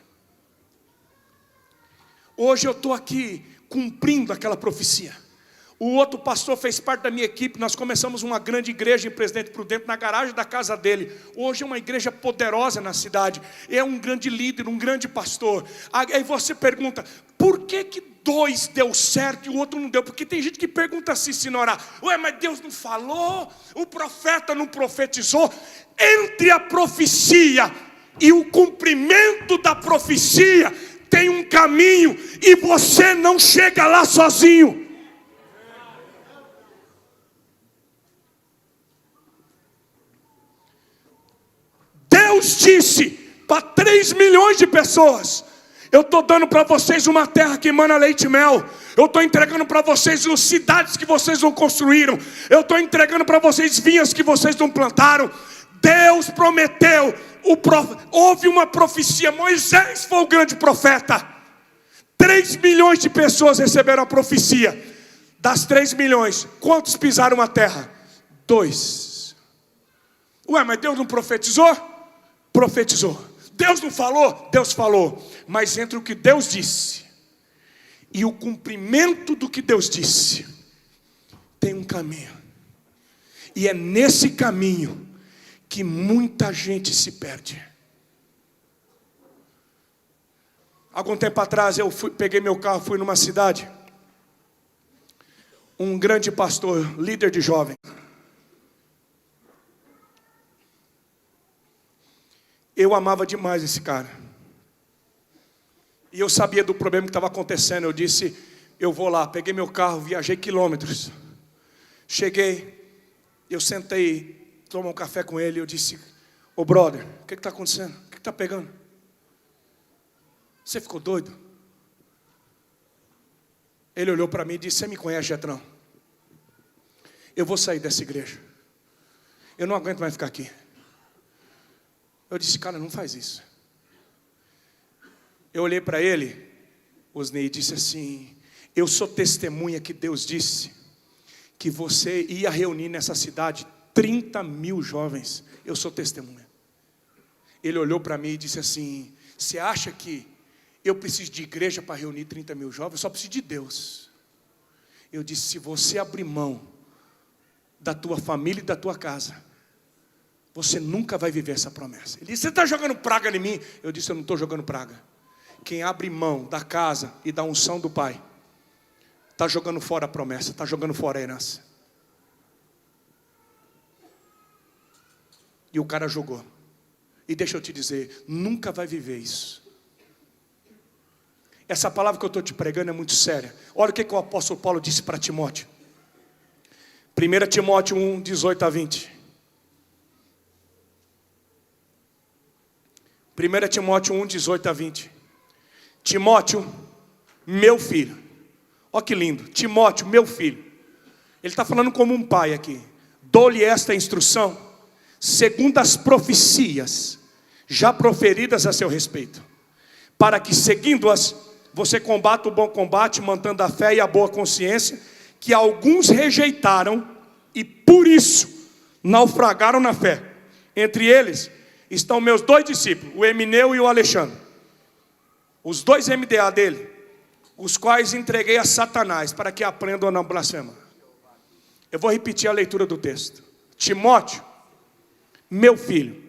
Hoje eu estou aqui cumprindo aquela profecia. O outro pastor fez parte da minha equipe. Nós começamos uma grande igreja em Presidente Prudente, na garagem da casa dele. Hoje é uma igreja poderosa na cidade. É um grande líder, um grande pastor. Aí você pergunta: por que 2 deu certo e o outro não deu? Porque tem gente que pergunta assim, se não orar: ué, mas Deus não falou? O profeta não profetizou? Entre a profecia e o cumprimento da profecia tem um caminho, e você não chega lá sozinho. Deus disse para 3 milhões de pessoas: eu estou dando para vocês uma terra que emana leite e mel. Eu estou entregando para vocês as cidades que vocês não construíram. Eu estou entregando para vocês vinhas que vocês não plantaram. Deus prometeu. Houve uma profecia. Moisés foi o grande profeta. 3 milhões de pessoas receberam a profecia. Das 3 milhões, quantos pisaram a terra? 2. Ué, mas Deus não profetizou? Profetizou. Deus não falou? Deus falou. Mas entre o que Deus disse e o cumprimento do que Deus disse, tem um caminho. E é nesse caminho que muita gente se perde. Algum tempo atrás eu peguei meu carro, fui numa cidade. Um grande pastor, líder de jovem. Eu amava demais esse cara. E eu sabia do problema que estava acontecendo. Eu disse: eu vou lá. Peguei meu carro, viajei quilômetros. Cheguei, eu sentei, tomei um café com ele. Eu disse: ô brother, o que está acontecendo? O que está pegando? Você ficou doido? Ele olhou para mim e disse: você me conhece, Getrão? Eu vou sair dessa igreja. Eu não aguento mais ficar aqui. Eu disse: cara, não faz isso. Eu olhei para ele, Osnei, e disse assim: eu sou testemunha que Deus disse que você ia reunir nessa cidade 30 mil jovens. Eu sou testemunha. Ele olhou para mim e disse assim: você acha que eu preciso de igreja para reunir 30 mil jovens? Eu só preciso de Deus. Eu disse: se você abrir mão da tua família e da tua casa, você nunca vai viver essa promessa. Ele disse: você está jogando praga em mim? Eu disse: eu não estou jogando praga. Quem abre mão da casa e da unção do Pai, está jogando fora a promessa, está jogando fora a herança. E o cara jogou. E deixa eu te dizer, nunca vai viver isso. Essa palavra que eu estou te pregando é muito séria. Olha o que o apóstolo Paulo disse para Timóteo. 1 Timóteo 1, 18 a 20. 1 Timóteo 1, 18 a 20. Timóteo, meu filho. Olha que lindo. Timóteo, meu filho. Ele está falando como um pai aqui. Dou-lhe esta instrução, segundo as profecias já proferidas a seu respeito, para que, seguindo-as, você combata o bom combate, mantendo a fé e a boa consciência, que alguns rejeitaram e por isso naufragaram na fé. Entre eles estão meus 2 discípulos, o Emineu e o Alexandre, os 2 MDA dele, os quais entreguei a Satanás para que aprendam a não blasfemar. Eu vou repetir a leitura do texto. Timóteo, meu filho,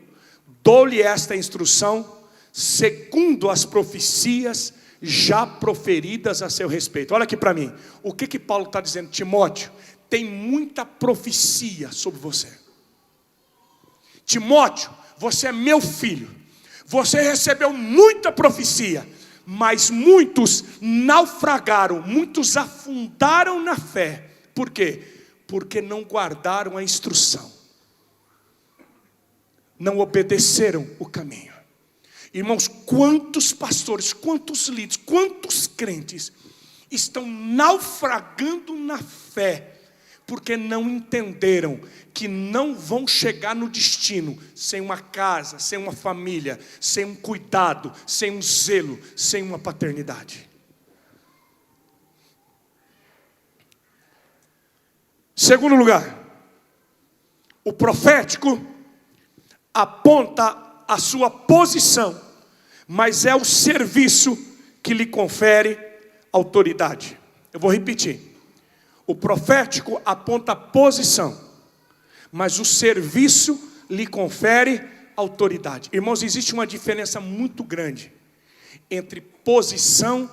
dou-lhe esta instrução segundo as profecias já proferidas a seu respeito. Olha aqui para mim. O que Paulo está dizendo? Timóteo, tem muita profecia sobre você. Timóteo, você é meu filho. Você recebeu muita profecia, mas muitos naufragaram, muitos afundaram na fé. Por quê? Porque não guardaram a instrução, não obedeceram o caminho. Irmãos, quantos pastores, quantos líderes, quantos crentes estão naufragando na fé, porque não entenderam que não vão chegar no destino sem uma casa, sem uma família, sem um cuidado, sem um zelo, sem uma paternidade. Segundo lugar, o profético aponta a sua posição, mas é o serviço que lhe confere autoridade. Eu vou repetir. O profético aponta a posição, mas o serviço lhe confere autoridade. Irmãos, existe uma diferença muito grande entre posição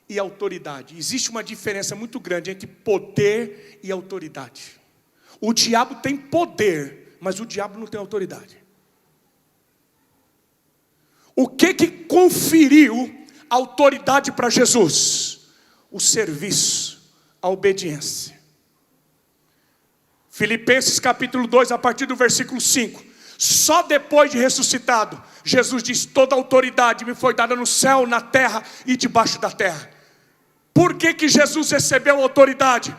e autoridade. Existe uma diferença muito grande entre poder e autoridade. O diabo tem poder, mas o diabo não tem autoridade. O que conferiu autoridade para Jesus? O serviço, a obediência. Filipenses capítulo 2, a partir do versículo 5. Só depois de ressuscitado, Jesus diz: toda autoridade me foi dada no céu, na terra e debaixo da terra. Por que Jesus recebeu autoridade?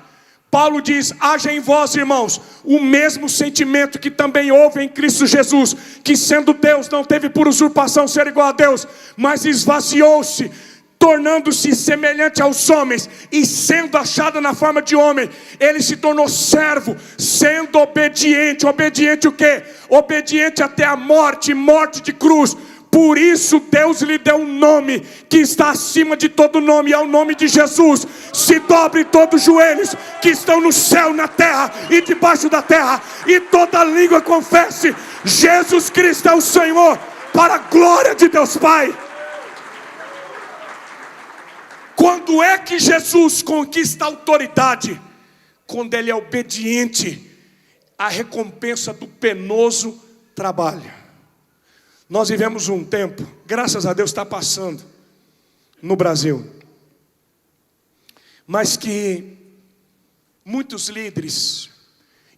Paulo diz: haja em vós, irmãos, o mesmo sentimento que também houve em Cristo Jesus, que sendo Deus não teve por usurpação ser igual a Deus, mas esvaziou-se, tornando-se semelhante aos homens, e sendo achado na forma de homem, ele se tornou servo, sendo obediente. Obediente o quê? Obediente até a morte, morte de cruz. Por isso Deus lhe deu um nome que está acima de todo nome, é o nome de Jesus. Se dobre todos os joelhos que estão no céu, na terra e debaixo da terra, e toda língua confesse: Jesus Cristo é o Senhor, para a glória de Deus Pai. Quando é que Jesus conquista a autoridade? Quando ele é obediente à recompensa do penoso trabalho. Nós vivemos um tempo, graças a Deus está passando no Brasil, mas que muitos líderes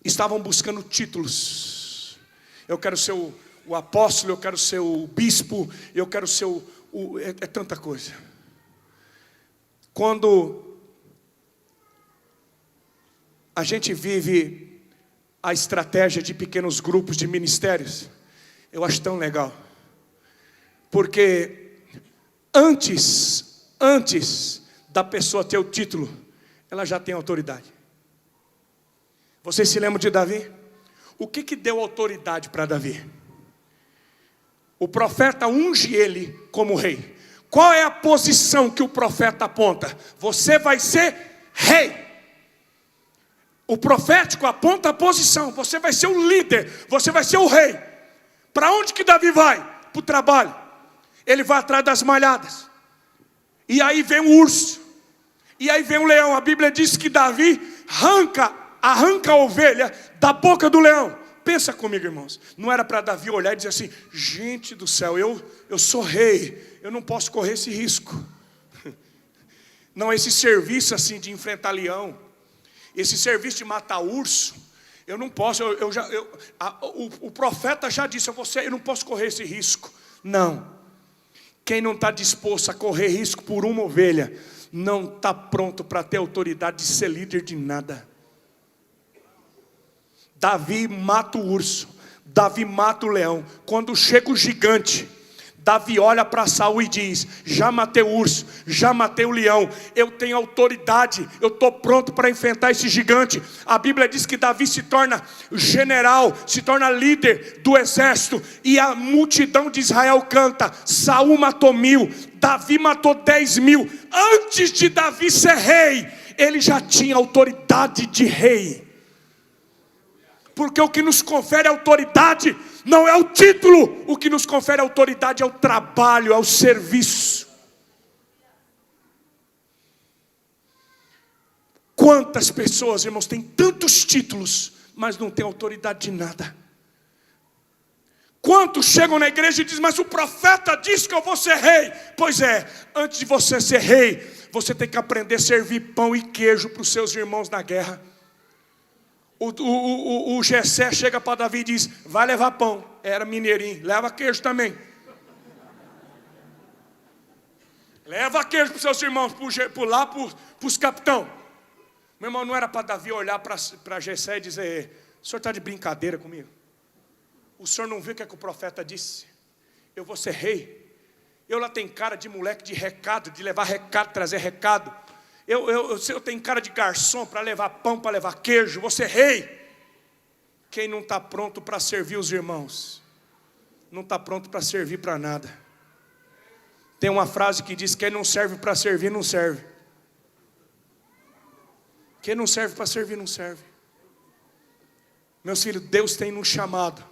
estavam buscando títulos. Eu quero ser o apóstolo, eu quero ser o bispo, eu quero ser é tanta coisa. Quando a gente vive a estratégia de pequenos grupos de ministérios, eu acho tão legal, porque antes da pessoa ter o título, ela já tem autoridade. Vocês se lembram de Davi? O que deu autoridade para Davi? O profeta unge ele como rei. Qual é a posição que o profeta aponta? Você vai ser rei. O profético aponta a posição. Você vai ser o líder, você vai ser o rei. Para onde que Davi vai? Para o trabalho. Ele vai atrás das malhadas. E aí vem o urso. E aí vem o leão. A Bíblia diz que Davi arranca a ovelha da boca do leão. Pensa comigo, irmãos. Não era para Davi olhar e dizer assim: gente do céu, eu sou rei, eu não posso correr esse risco. Não, esse serviço assim de enfrentar leão, esse serviço de matar urso, eu não posso. O profeta já disse: eu não posso correr esse risco. Não. Quem não está disposto a correr risco por uma ovelha, não está pronto para ter autoridade de ser líder de nada. Davi mata o urso, Davi mata o leão. Quando chega o gigante, Davi olha para Saul e diz: já matei o urso, já matei o leão, eu tenho autoridade, eu estou pronto para enfrentar esse gigante. A Bíblia diz que Davi se torna general, se torna líder do exército, e a multidão de Israel canta: Saul matou 1000, Davi matou 10.000. Antes de Davi ser rei, ele já tinha autoridade de rei. Porque o que nos confere autoridade não é o título. O que nos confere autoridade é o trabalho, é o serviço. Quantas pessoas, irmãos, têm tantos títulos, mas não têm autoridade de nada? Quantos chegam na igreja e dizem: mas o profeta disse que eu vou ser rei? Pois é, antes de você ser rei, você tem que aprender a servir pão e queijo para os seus irmãos na guerra. O Jessé chega para Davi e diz: vai levar pão. Era mineirinho, leva queijo também. Leva queijo para os seus irmãos, para os capitão. Meu irmão, não era para Davi olhar para Jessé e dizer: o senhor está de brincadeira comigo? O senhor não viu o que, é que o profeta disse? Eu vou ser rei. Eu lá tenho cara de moleque de recado, de levar recado, trazer recado. Eu tenho cara de garçom para levar pão, para levar queijo. Vou ser rei. Quem não está pronto para servir os irmãos, não está pronto para servir para nada. Tem uma frase que diz: quem não serve para servir, não serve. Quem não serve para servir, não serve. Meus filhos, Deus tem nos chamado,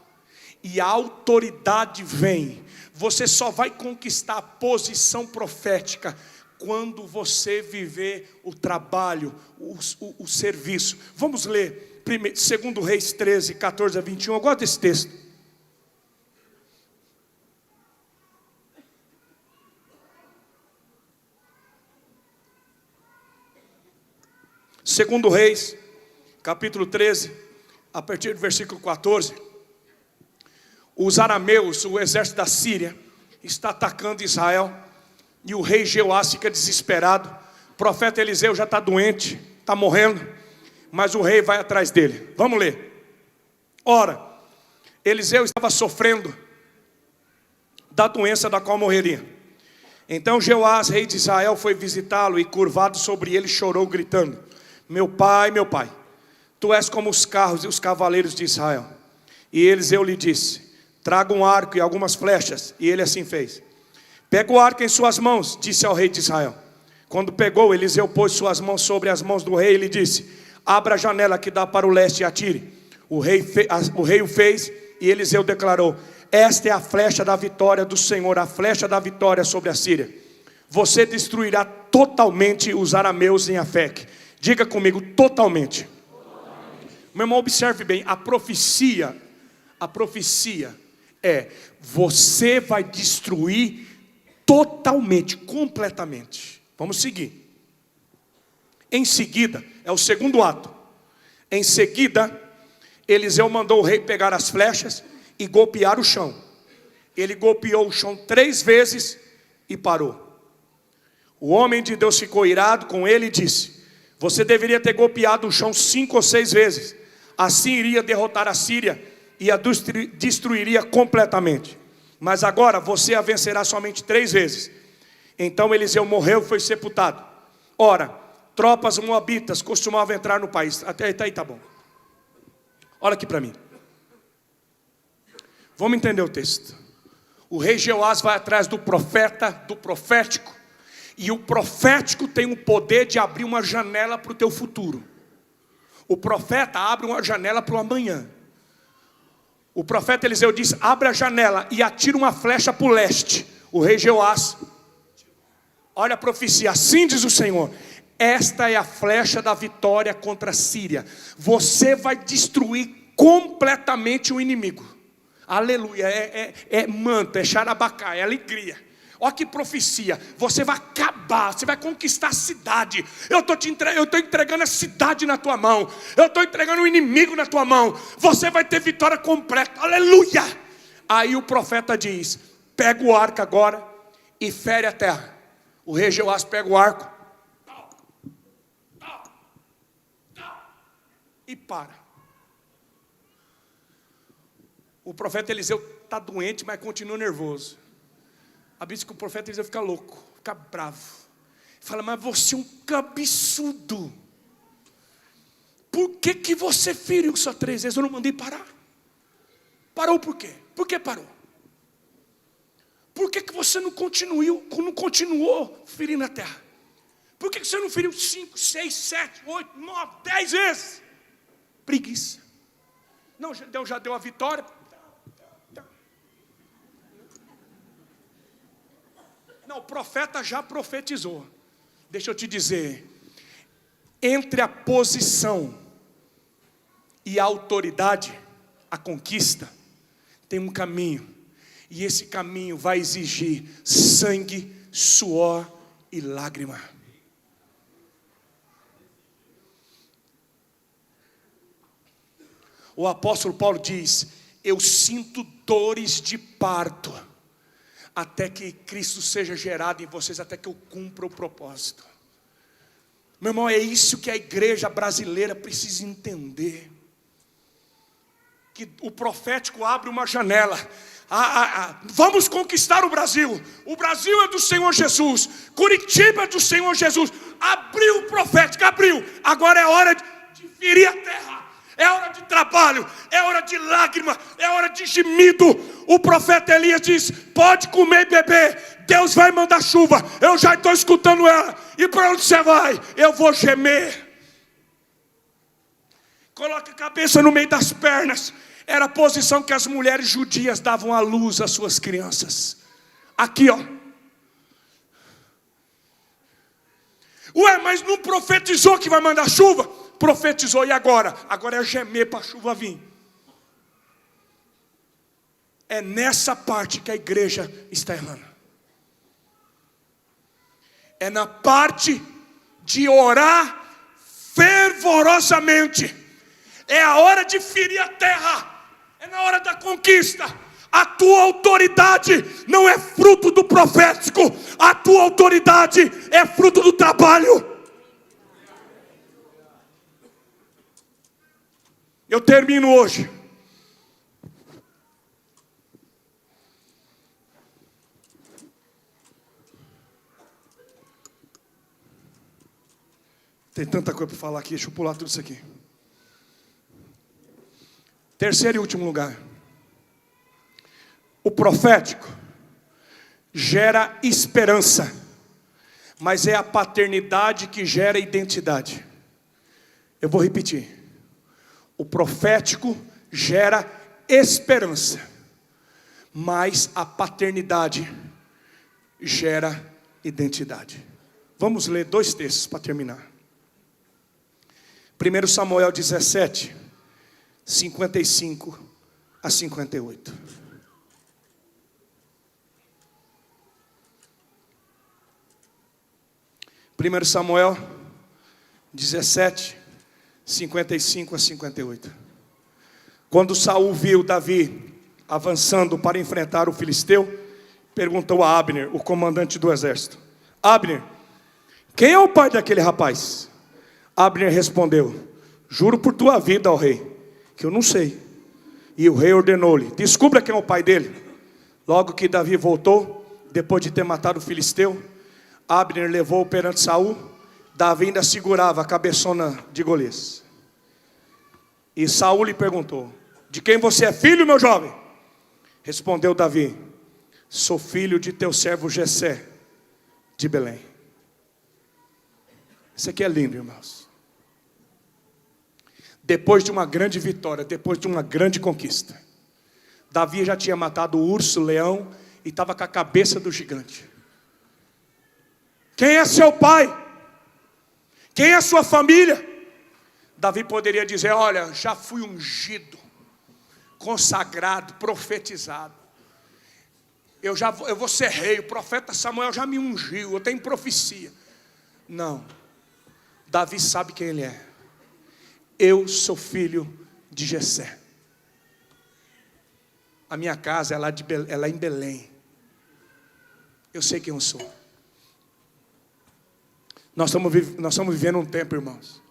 e a autoridade vem. Você só vai conquistar a posição profética quando você viver o trabalho, o serviço. Vamos ler 2 Reis 13, 14 a 21. Eu gosto desse texto. Segundo Reis, capítulo 13, a partir do versículo 14. Os arameus, o exército da Síria, está atacando Israel, e o rei Jeoás fica desesperado. O profeta Eliseu já está doente, está morrendo, mas o rei vai atrás dele. Vamos ler. Ora, Eliseu estava sofrendo da doença da qual morreria. Então Jeoás, rei de Israel, foi visitá-lo, e curvado sobre ele chorou, gritando: meu pai, tu és como os carros e os cavaleiros de Israel. E Eliseu lhe disse: traga um arco e algumas flechas. E ele assim fez. Pega o arco em suas mãos, disse ao rei de Israel. Quando pegou, Eliseu pôs suas mãos sobre as mãos do rei e lhe disse: abra a janela que dá para o leste e atire. O rei o fez, e Eliseu declarou: esta é a flecha da vitória do Senhor, a flecha da vitória sobre a Síria. Você destruirá totalmente os arameus em Afec. Diga comigo: totalmente. Meu irmão, observe bem, a profecia é: você vai destruir totalmente, completamente. Vamos seguir. Em seguida, é o segundo ato. Em seguida, Eliseu mandou o rei pegar as flechas e golpear o chão. Ele golpeou o chão 3 vezes e parou. O homem de Deus ficou irado com ele e disse: você deveria ter golpeado o chão 5 ou 6 vezes. Assim iria derrotar a Síria e a destruiria completamente. Mas agora você a vencerá somente 3 vezes. Então Eliseu morreu e foi sepultado. Ora, tropas moabitas costumavam entrar no país. Até aí tá bom. Olha aqui para mim. Vamos entender o texto. O rei Jeoás vai atrás do profeta, do profético. E o profético tem o poder de abrir uma janela para o teu futuro. O profeta abre uma janela para o amanhã. O profeta Eliseu diz: abre a janela e atira uma flecha para o leste. O rei Jeoás, olha a profecia: assim diz o Senhor: esta é a flecha da vitória contra a Síria. Você vai destruir completamente o inimigo. Aleluia, é manto, é xarabacá, é alegria. Olha que profecia: você vai acabar, você vai conquistar a cidade. Eu estou entregando a cidade na tua mão. Eu estou entregando o inimigo na tua mão. Você vai ter vitória completa, aleluia. Aí o profeta diz: pega o arco agora e fere a terra. O rei Jeoás pega o arco e para. O profeta Eliseu está doente, mas continua nervoso. A Bíblia diz que o profeta Eliseu fica louco, fica bravo. Fala: mas você é um cabeçudo. Por que você feriu só 3 vezes? Eu não mandei parar. Parou por quê? Por que parou? Por que você não continuou ferindo a terra? Por que você não feriu 5, 6, 7, 8, 9, 10 vezes? Preguiça. Não, Deus já deu a vitória. Não, o profeta já profetizou. Deixa eu te dizer, entre a posição e a autoridade, a conquista, tem um caminho. E esse caminho vai exigir sangue, suor e lágrima. O apóstolo Paulo diz: eu sinto dores de parto, até que Cristo seja gerado em vocês, até que eu cumpra o propósito. Meu irmão, é isso que a igreja brasileira precisa entender. Que o profético abre uma janela. Vamos conquistar o Brasil. O Brasil é do Senhor Jesus. Curitiba é do Senhor Jesus. Abriu o profético, abriu. Agora é hora de ferir a terra. É hora de trabalho, é hora de lágrima, é hora de gemido. O profeta Elias diz: pode comer e beber, Deus vai mandar chuva. Eu já estou escutando ela. E para onde você vai? Eu vou gemer. Coloca a cabeça no meio das pernas. Era a posição que as mulheres judias davam à luz às suas crianças. Aqui, ó. Ué, mas não profetizou que vai mandar chuva? Profetizou, e agora? Agora é gemer para a chuva vir. É nessa parte que a igreja está errando. É na parte de orar fervorosamente. É a hora de ferir a terra. É na hora da conquista. A tua autoridade não é fruto do profético. A tua autoridade é fruto do trabalho. Eu termino hoje. Tem tanta coisa para falar aqui, deixa eu pular tudo isso aqui. Terceiro e último lugar. O profético gera esperança, mas é a paternidade que gera identidade. Eu vou repetir. O profético gera esperança, mas a paternidade gera identidade. Vamos ler 2 textos para terminar. 1 Samuel 17, 55 a 58. Primeiro Samuel 17, 55 a 58. Quando Saul viu Davi avançando para enfrentar o filisteu, perguntou a Abner, o comandante do exército: Abner, quem é o pai daquele rapaz? Abner respondeu: juro por tua vida, ó rei, que eu não sei. E o rei ordenou-lhe: descubra quem é o pai dele. Logo que Davi voltou, depois de ter matado o filisteu, Abner levou-o perante Saul. Davi ainda segurava a cabeçona de Golias. E Saul lhe perguntou: de quem você é filho, meu jovem? Respondeu Davi: sou filho de teu servo Jessé, de Belém. Isso aqui é lindo, irmãos. Depois de uma grande vitória, depois de uma grande conquista, Davi já tinha matado o urso, o leão, e estava com a cabeça do gigante. Quem é seu pai? Quem é sua família? Davi poderia dizer: olha, já fui ungido, consagrado, profetizado. Eu vou ser rei, o profeta Samuel já me ungiu, eu tenho profecia. Não. Davi sabe quem ele é. Eu sou filho de Jessé. A minha casa é em Belém. Eu sei quem eu sou. Nós estamos vivendo um tempo, irmãos,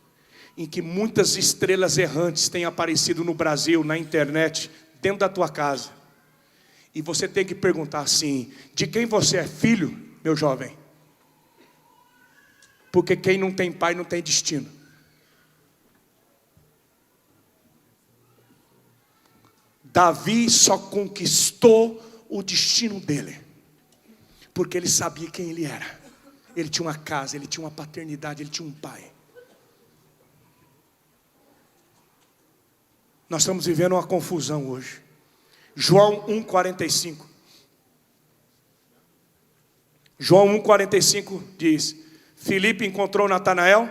em que muitas estrelas errantes têm aparecido no Brasil, na internet, dentro da tua casa. E você tem que perguntar assim: de quem você é filho, meu jovem? Porque quem não tem pai não tem destino. Davi só conquistou o destino dele porque ele sabia quem ele era. Ele tinha uma casa, ele tinha uma paternidade, ele tinha um pai. Nós estamos vivendo uma confusão hoje. João 1,45. João 1,45 diz: Filipe encontrou Natanael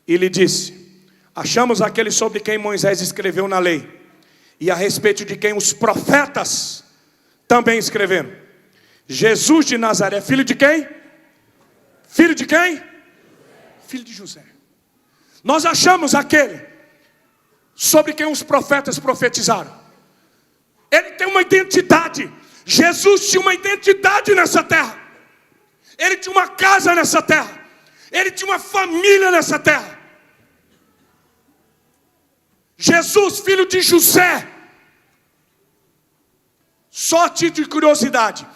e lhe disse: achamos aquele sobre quem Moisés escreveu na lei, e a respeito de quem os profetas também escreveram, Jesus de Nazaré, filho de quem? Filho de quem? Filho de José. Nós achamos aquele sobre quem os profetas profetizaram. Ele tem uma identidade. Jesus tinha uma identidade nessa terra. Ele tinha uma casa nessa terra. Ele tinha uma família nessa terra. Jesus, filho de José. Só a título de curiosidade,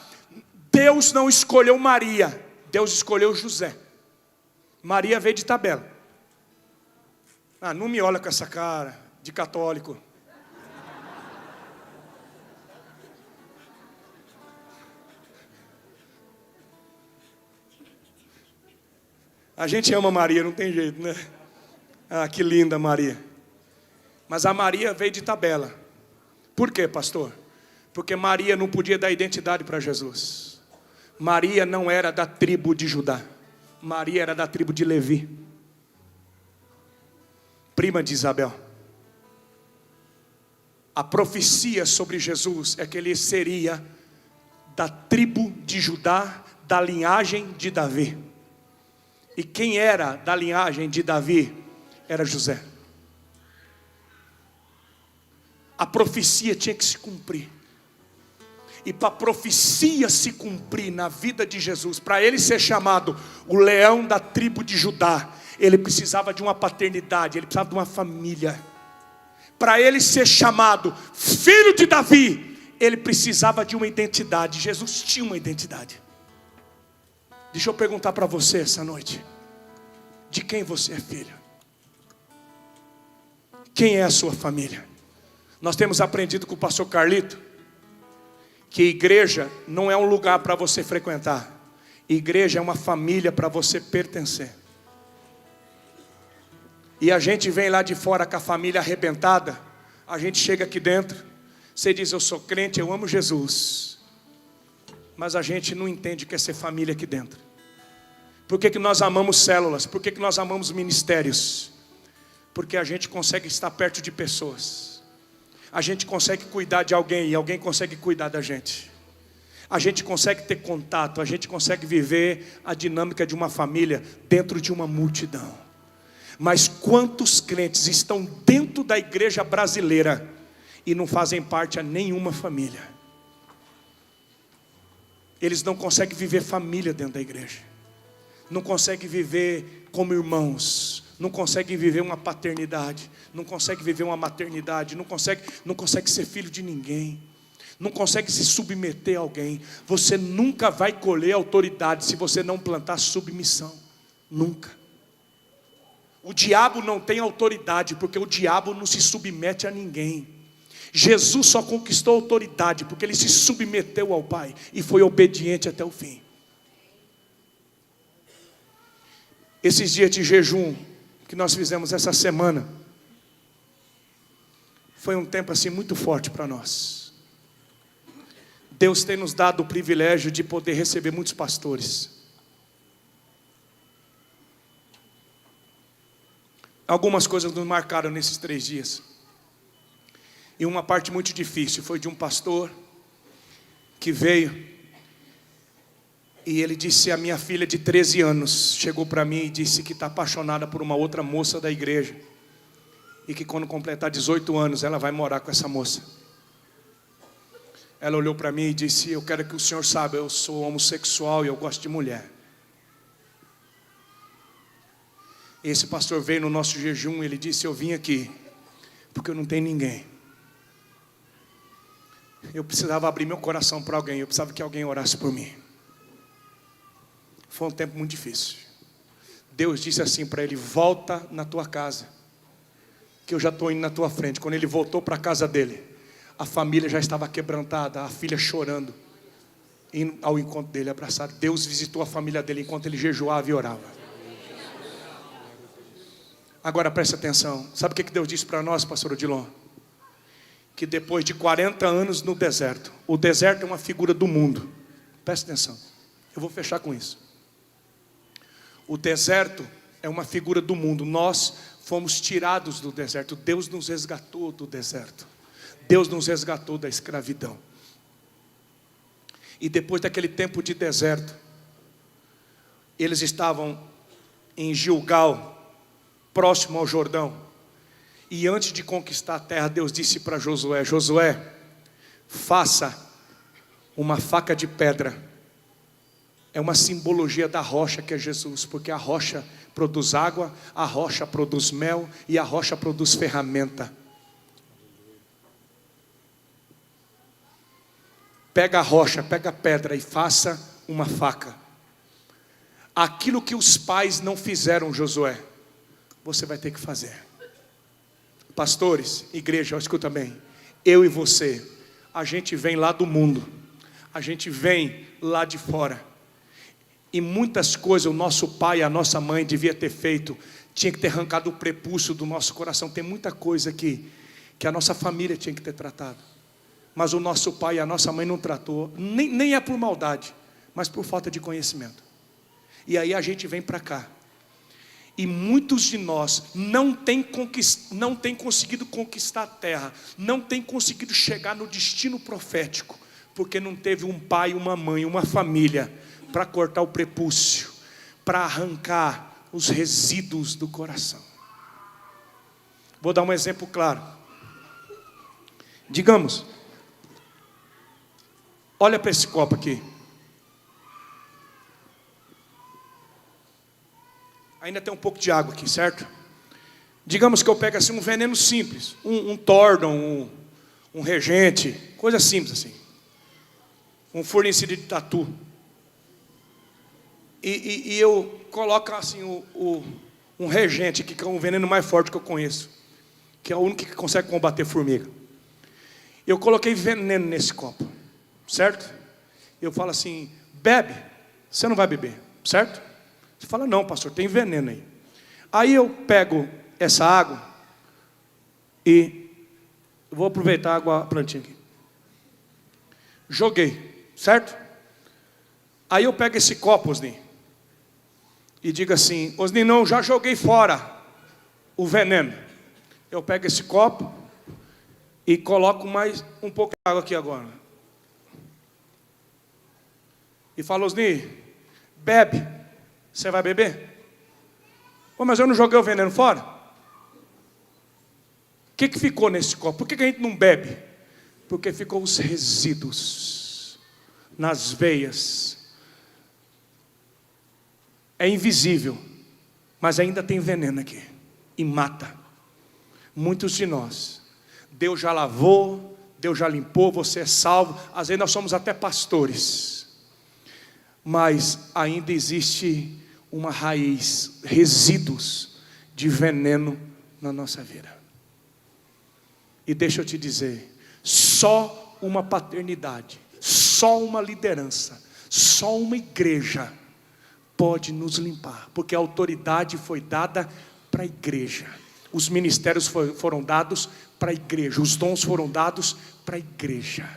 Deus não escolheu Maria, Deus escolheu José. Maria veio de tabela. Não me olha com essa cara de católico. A gente ama Maria, não tem jeito, né? Que linda Maria. Mas a Maria veio de tabela. Por quê, pastor? Porque Maria não podia dar identidade para Jesus. Maria não era da tribo de Judá. Maria era da tribo de Levi, prima de Isabel. A profecia sobre Jesus é que ele seria da tribo de Judá, da linhagem de Davi. E quem era da linhagem de Davi era José. A profecia tinha que se cumprir. E para a profecia se cumprir na vida de Jesus, para ele ser chamado o leão da tribo de Judá, ele precisava de uma paternidade, ele precisava de uma família. Para ele ser chamado filho de Davi, ele precisava de uma identidade. Jesus tinha uma identidade. Deixa eu perguntar para você essa noite: de quem você é filho? Quem é a sua família? Nós temos aprendido com o pastor Carlito que igreja não é um lugar para você frequentar. Igreja é uma família para você pertencer. E a gente vem lá de fora com a família arrebentada. A gente chega aqui dentro. Você diz: eu sou crente, eu amo Jesus. Mas a gente não entende o que é ser família aqui dentro. Por que nós amamos células? Por que nós amamos ministérios? Porque a gente consegue estar perto de pessoas. A gente consegue cuidar de alguém e alguém consegue cuidar da gente. A gente consegue ter contato, a gente consegue viver a dinâmica de uma família dentro de uma multidão. Mas quantos crentes estão dentro da igreja brasileira e não fazem parte a nenhuma família? Eles não conseguem viver família dentro da igreja. Não conseguem viver como irmãos. Não consegue viver uma paternidade, não consegue viver uma maternidade, não consegue ser filho de ninguém, não consegue se submeter a alguém. Você nunca vai colher autoridade se você não plantar submissão, nunca. O diabo não tem autoridade porque o diabo não se submete a ninguém. Jesus só conquistou autoridade porque ele se submeteu ao Pai e foi obediente até o fim. Esses dias de jejum que nós fizemos essa semana, foi um tempo assim muito forte para nós. Deus tem nos dado o privilégio de poder receber muitos pastores. Algumas coisas nos marcaram nesses 3 dias. E uma parte muito difícil foi de um pastor que veio e ele disse: a minha filha de 13 anos chegou para mim e disse que está apaixonada por uma outra moça da igreja. E que quando completar 18 anos ela vai morar com essa moça. Ela olhou para mim e disse: eu quero que o senhor saiba, eu sou homossexual e eu gosto de mulher. E esse pastor veio no nosso jejum e ele disse: eu vim aqui porque eu não tenho ninguém. Eu precisava abrir meu coração para alguém, eu precisava que alguém orasse por mim. Foi um tempo muito difícil. Deus disse assim para ele: volta na tua casa, que eu já estou indo na tua frente. Quando ele voltou para a casa dele, a família já estava quebrantada, a filha chorando, indo ao encontro dele, abraçado. Deus visitou a família dele enquanto ele jejuava e orava. Agora preste atenção. Sabe o que Deus disse para nós, pastor Odilon? Que depois de 40 anos no deserto, o deserto é uma figura do mundo. Preste atenção, eu vou fechar com isso. O deserto é uma figura do mundo. Nós fomos tirados do deserto. Deus nos resgatou do deserto. Deus nos resgatou da escravidão. E depois daquele tempo de deserto, eles estavam em Gilgal, próximo ao Jordão. E antes de conquistar a terra, Deus disse para Josué: Josué, faça uma faca de pedra é uma simbologia da rocha que é Jesus, porque a rocha produz água, a rocha produz mel e a rocha produz ferramenta. Pega a rocha, pega a pedra e faça uma faca. Aquilo que os pais não fizeram, Josué, você vai ter que fazer. Pastores, igreja, escuta bem. Eu e você, a gente vem lá do mundo, a gente vem lá de fora. E muitas coisas o nosso pai e a nossa mãe devia ter feito. Tinha que ter arrancado o prepúcio do nosso coração. Tem muita coisa que a nossa família tinha que ter tratado. Mas o nosso pai e a nossa mãe não tratou. Nem é por maldade, mas por falta de conhecimento. E aí a gente vem para cá. E muitos de nós não tem conseguido conquistar a terra. Não tem conseguido chegar no destino profético. Porque não teve um pai, uma mãe, uma família para cortar o prepúcio, para arrancar os resíduos do coração. Vou dar um exemplo claro. Digamos, olha para esse copo aqui. Ainda tem um pouco de água aqui, certo? Digamos que eu pego assim um veneno simples, um Tordon, um regente, coisa simples assim. Um fornecido de tatu. E eu coloco assim um regente aqui, que é um veneno mais forte que eu conheço, que é o único que consegue combater formiga. Eu coloquei veneno nesse copo, certo? Eu falo assim, bebe, você não vai beber, certo? Você fala, não, pastor, tem veneno aí. Aí eu pego essa água e vou aproveitar a água plantinha aqui. Joguei, certo? Aí eu pego esse copo, Osni, e digo assim, Osni, não, já joguei fora o veneno. Eu pego esse copo e coloco mais um pouco de água aqui agora. E falo, Osni, bebe. Você vai beber? Pô, mas eu não joguei o veneno fora? O que ficou nesse copo? Por que a gente não bebe? Porque ficou os resíduos nas veias. É invisível, mas ainda tem veneno aqui e mata muitos de nós. Deus já lavou, Deus já limpou, você é salvo. Às vezes nós somos até pastores, mas ainda existe uma raiz, resíduos de veneno na nossa vida. E deixa eu te dizer, só uma paternidade, só uma liderança, só uma igreja pode nos limpar, porque a autoridade foi dada para a igreja, os ministérios foram dados para a igreja, os dons foram dados para a igreja.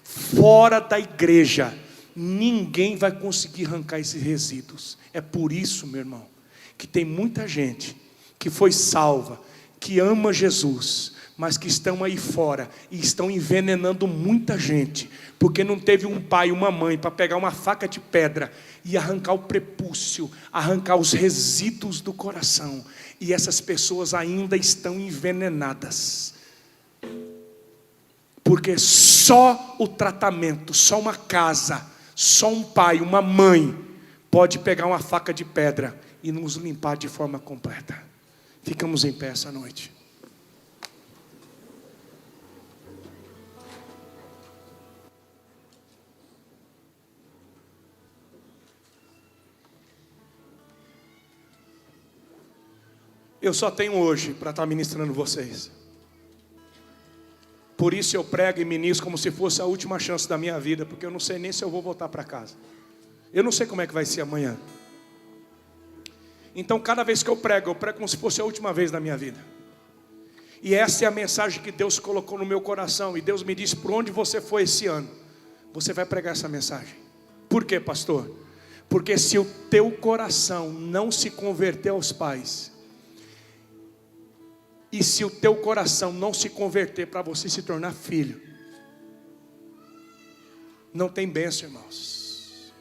Fora da igreja ninguém vai conseguir arrancar esses resíduos. É por isso, meu irmão, que tem muita gente que foi salva, que ama Jesus, mas que estão aí fora e estão envenenando muita gente, porque não teve um pai e uma mãe para pegar uma faca de pedra e arrancar o prepúcio, arrancar os resíduos do coração. E essas pessoas ainda estão envenenadas, porque só o tratamento, só uma casa, só um pai, uma mãe pode pegar uma faca de pedra e nos limpar de forma completa. Ficamos em pé essa noite. Eu só tenho hoje para estar ministrando vocês. Por isso eu prego e ministro como se fosse a última chance da minha vida, porque eu não sei nem se eu vou voltar para casa. Eu não sei como é que vai ser amanhã. Então cada vez que eu prego como se fosse a última vez da minha vida. E essa é a mensagem que Deus colocou no meu coração. E Deus me disse, por onde você foi esse ano, você vai pregar essa mensagem. Por quê, pastor? Porque se o teu coração não se converter aos pais, e se o teu coração não se converter para você se tornar filho, não tem bênção, irmãos.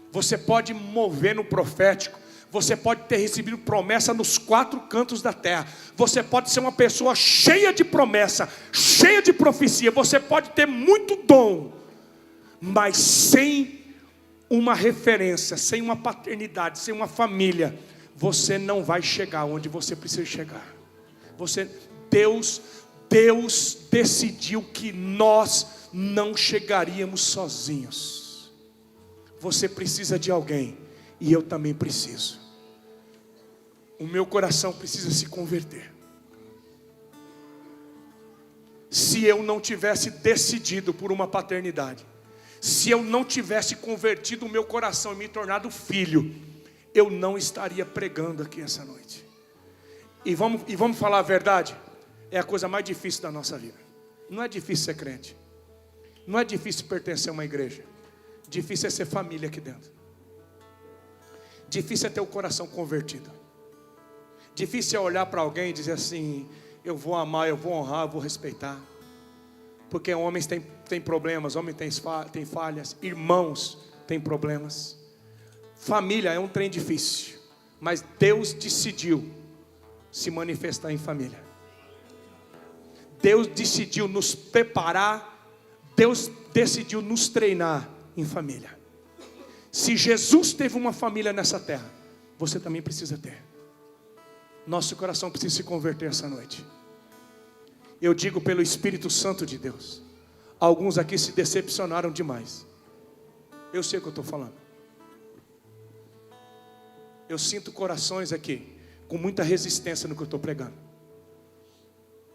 Você pode mover no profético, você pode ter recebido promessa nos 4 cantos da terra, você pode ser uma pessoa cheia de promessa, cheia de profecia, você pode ter muito dom, mas sem uma referência, sem uma paternidade, sem uma família, você não vai chegar onde você precisa chegar. Deus decidiu que nós não chegaríamos sozinhos. Você precisa de alguém, e eu também preciso. O meu coração precisa se converter. Se eu não tivesse decidido por uma paternidade, se eu não tivesse convertido o meu coração e me tornado filho, eu não estaria pregando aqui essa noite. E vamos falar a verdade, é a coisa mais difícil da nossa vida. Não é difícil ser crente, não é difícil pertencer a uma igreja, difícil é ser família aqui dentro. Difícil é ter o coração convertido. Difícil é olhar para alguém e dizer assim: eu vou amar, eu vou honrar, eu vou respeitar. Porque homens têm problemas, homens têm falhas, irmãos têm problemas. Família é um trem difícil, mas Deus decidiu se manifestar em família. Deus decidiu nos preparar, Deus decidiu nos treinar em família. Se Jesus teve uma família nessa terra, você também precisa ter. Nosso coração precisa se converter essa noite. Eu digo pelo Espírito Santo de Deus, alguns aqui se decepcionaram demais. Eu sei o que eu estou falando. Eu sinto corações aqui com muita resistência no que eu estou pregando,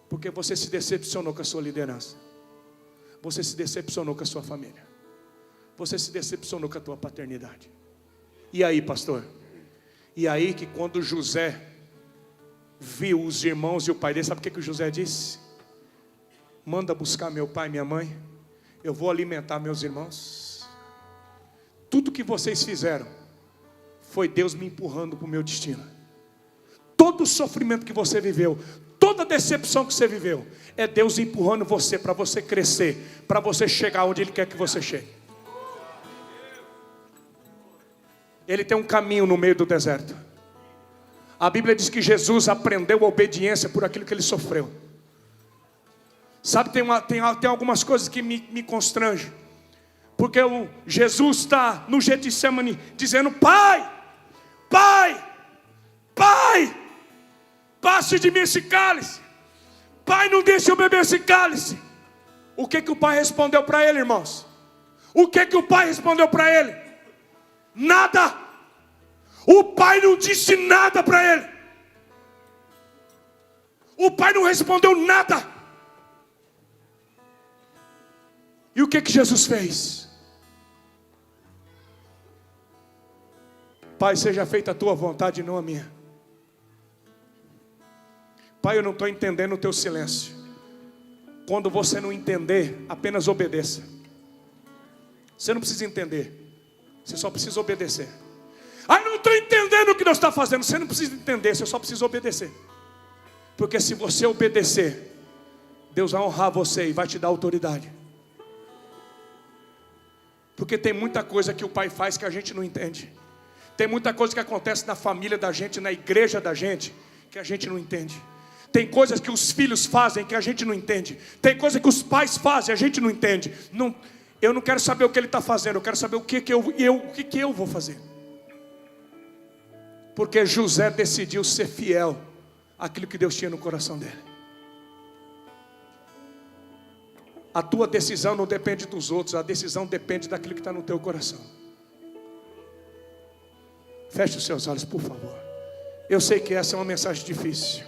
porque você se decepcionou com a sua liderança, você se decepcionou com a sua família, você se decepcionou com a tua paternidade. E aí, pastor? E aí que quando José viu os irmãos e o pai dele, sabe o que o José disse? Manda buscar meu pai e minha mãe, eu vou alimentar meus irmãos. Tudo que vocês fizeram foi Deus me empurrando para o meu destino. Todo o sofrimento que você viveu, toda a decepção que você viveu, é Deus empurrando você para você crescer, para você chegar onde Ele quer que você chegue. Ele tem um caminho no meio do deserto. A Bíblia diz que Jesus aprendeu a obediência por aquilo que Ele sofreu. Sabe, tem algumas coisas que me constrangem. Porque Jesus está no Getsemane dizendo: Pai, passe de mim esse cálice. Pai, não deixe eu beber esse cálice. O que o pai respondeu para ele, irmãos? O que o pai respondeu para ele? Nada. O pai não disse nada para ele. O pai não respondeu nada. E o que Jesus fez? Pai, seja feita a tua vontade e não a minha. Pai, eu não estou entendendo o teu silêncio. Quando você não entender, apenas obedeça. Você não precisa entender, você só precisa obedecer. Ah, não estou entendendo o que Deus está fazendo. Você não precisa entender, você só precisa obedecer. Porque se você obedecer, Deus vai honrar você e vai te dar autoridade. Porque tem muita coisa que o pai faz que a gente não entende. Tem muita coisa que acontece na família da gente, na igreja da gente, que a gente não entende. Tem coisas que os filhos fazem que a gente não entende. Tem coisas que os pais fazem, a gente não entende. Eu não quero saber o que ele está fazendo, eu quero saber o que eu vou fazer. Porque José decidiu ser fiel àquilo que Deus tinha no coração dele. A tua decisão não depende dos outros, a decisão depende daquilo que está no teu coração. Feche os seus olhos, por favor. Eu sei que essa é uma mensagem difícil,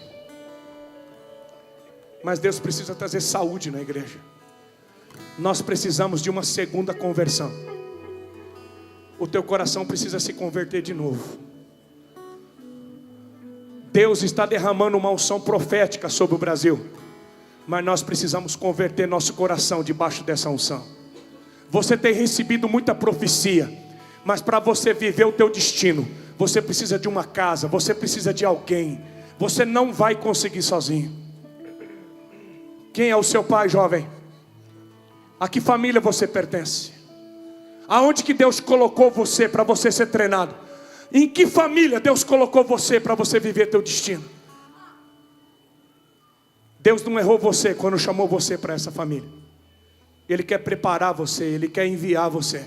mas Deus precisa trazer saúde na igreja. Nós precisamos de uma segunda conversão. O teu coração precisa se converter de novo. Deus está derramando uma unção profética sobre o Brasil, mas nós precisamos converter nosso coração debaixo dessa unção. Você tem recebido muita profecia, mas para você viver o teu destino, você precisa de uma casa, você precisa de alguém. Você não vai conseguir sozinho. Quem é o seu pai, jovem? A que família você pertence? Aonde que Deus colocou você para você ser treinado? Em que família Deus colocou você para você viver teu destino? Deus não errou você quando chamou você para essa família. Ele quer preparar você, Ele quer enviar você.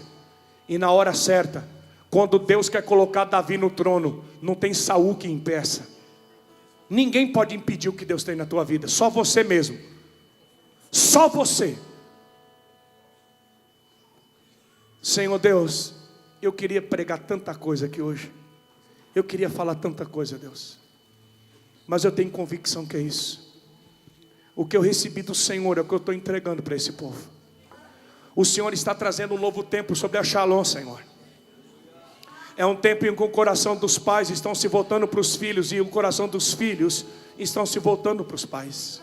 E na hora certa, quando Deus quer colocar Davi no trono, não tem Saul que impeça. Ninguém pode impedir o que Deus tem na tua vida, só você mesmo. Só você. Senhor Deus, eu queria pregar tanta coisa aqui hoje. Eu queria falar tanta coisa, Deus. Mas eu tenho convicção que é isso. O que eu recebi do Senhor é o que eu estou entregando para esse povo. O Senhor está trazendo um novo tempo sobre a Shalom, Senhor. É um tempo em que o coração dos pais estão se voltando para os filhos, e o coração dos filhos estão se voltando para os pais.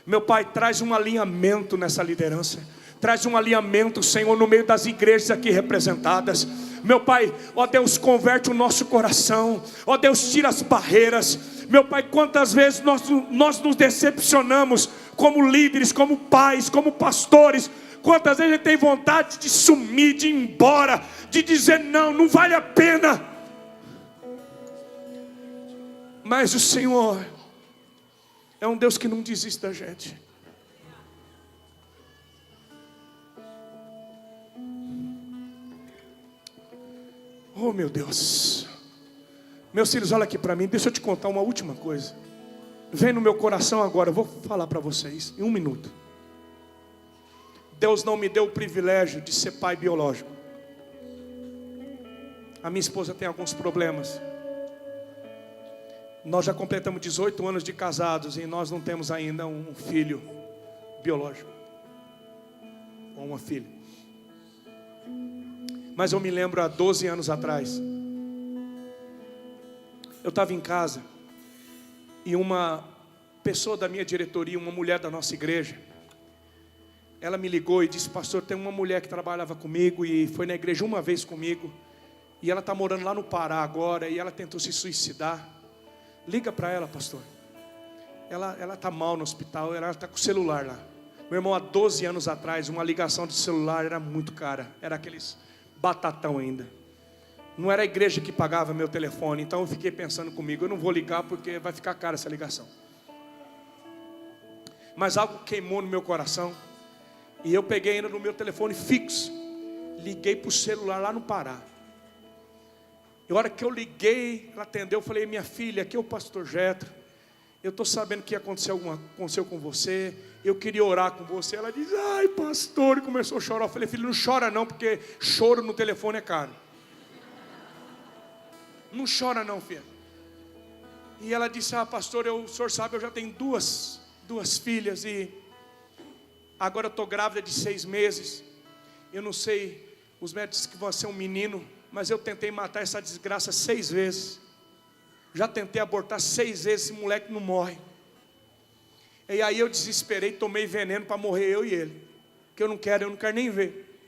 Meu Pai, traz um alinhamento nessa liderança. Traz um alinhamento, Senhor, no meio das igrejas aqui representadas. Meu Pai, ó Deus, converte o nosso coração. Ó Deus, tira as barreiras. Meu Pai, quantas vezes nós nos decepcionamos como líderes, como pais, como pastores. Quantas vezes a gente tem vontade de sumir, de ir embora, de dizer não, não vale a pena. Mas o Senhor é um Deus que não desiste da gente. Oh meu Deus. Meus filhos, olha aqui para mim, deixa eu te contar uma última coisa. Vem no meu coração agora, eu vou falar para vocês em 1 minuto. Deus não me deu o privilégio de ser pai biológico. A minha esposa tem alguns problemas. Nós já completamos 18 anos de casados e nós não temos ainda um filho biológico. Ou uma filha. Mas eu me lembro há 12 anos atrás. Eu estava em casa e uma pessoa da minha diretoria, uma mulher da nossa igreja, ela me ligou e disse: pastor, tem uma mulher que trabalhava comigo e foi na igreja uma vez comigo, e ela está morando lá no Pará agora, e ela tentou se suicidar. Liga para ela, pastor. Ela está mal no hospital, ela está com o celular lá. Meu irmão, há 12 anos atrás, uma ligação de celular era muito cara. Era aqueles batatão ainda. Não era a igreja que pagava meu telefone. Então eu fiquei pensando comigo, eu não vou ligar porque vai ficar cara essa ligação. Mas algo queimou no meu coração. E eu peguei ainda no meu telefone fixo. Liguei para o celular lá no Pará. E a hora que eu liguei, ela atendeu, eu falei: minha filha, aqui é o pastor Jetro. Eu estou sabendo que aconteceu com você. Eu queria orar com você. Ela diz: ai pastor, e começou a chorar. Eu falei: filho, não chora não, porque choro no telefone é caro. Não chora não, filha. E ela disse: ah pastor, o senhor sabe, eu já tenho duas filhas, e agora eu estou grávida de 6 meses. Eu não sei, os médicos que vão ser um menino, mas eu tentei matar essa desgraça 6 vezes. Já tentei abortar 6 vezes, esse moleque não morre. E aí eu desesperei, tomei veneno para morrer eu e ele. Que eu não quero nem ver.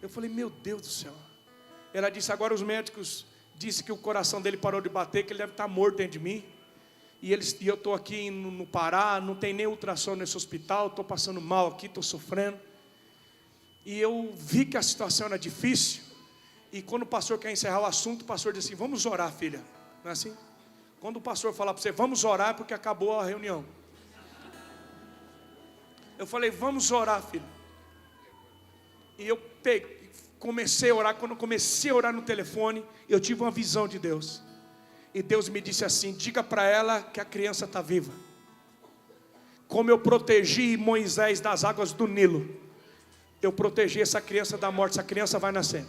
Eu falei: meu Deus do céu. Ela disse: agora os médicos disseram que o coração dele parou de bater, que ele deve estar morto dentro de mim. E eu estou aqui no Pará, não tem nem ultrassom nesse hospital, estou passando mal aqui, estou sofrendo. E eu vi que a situação era difícil. E quando o pastor quer encerrar o assunto, o pastor diz assim: vamos orar, filha. Não é assim? Quando o pastor falar para você: vamos orar, é porque acabou a reunião. Eu falei: vamos orar, filha. E eu comecei a orar. Quando eu comecei a orar no telefone, eu tive uma visão de Deus. E Deus me disse assim: diga para ela que a criança está viva. Como eu protegi Moisés das águas do Nilo, eu protegi essa criança da morte. Essa criança vai nascer.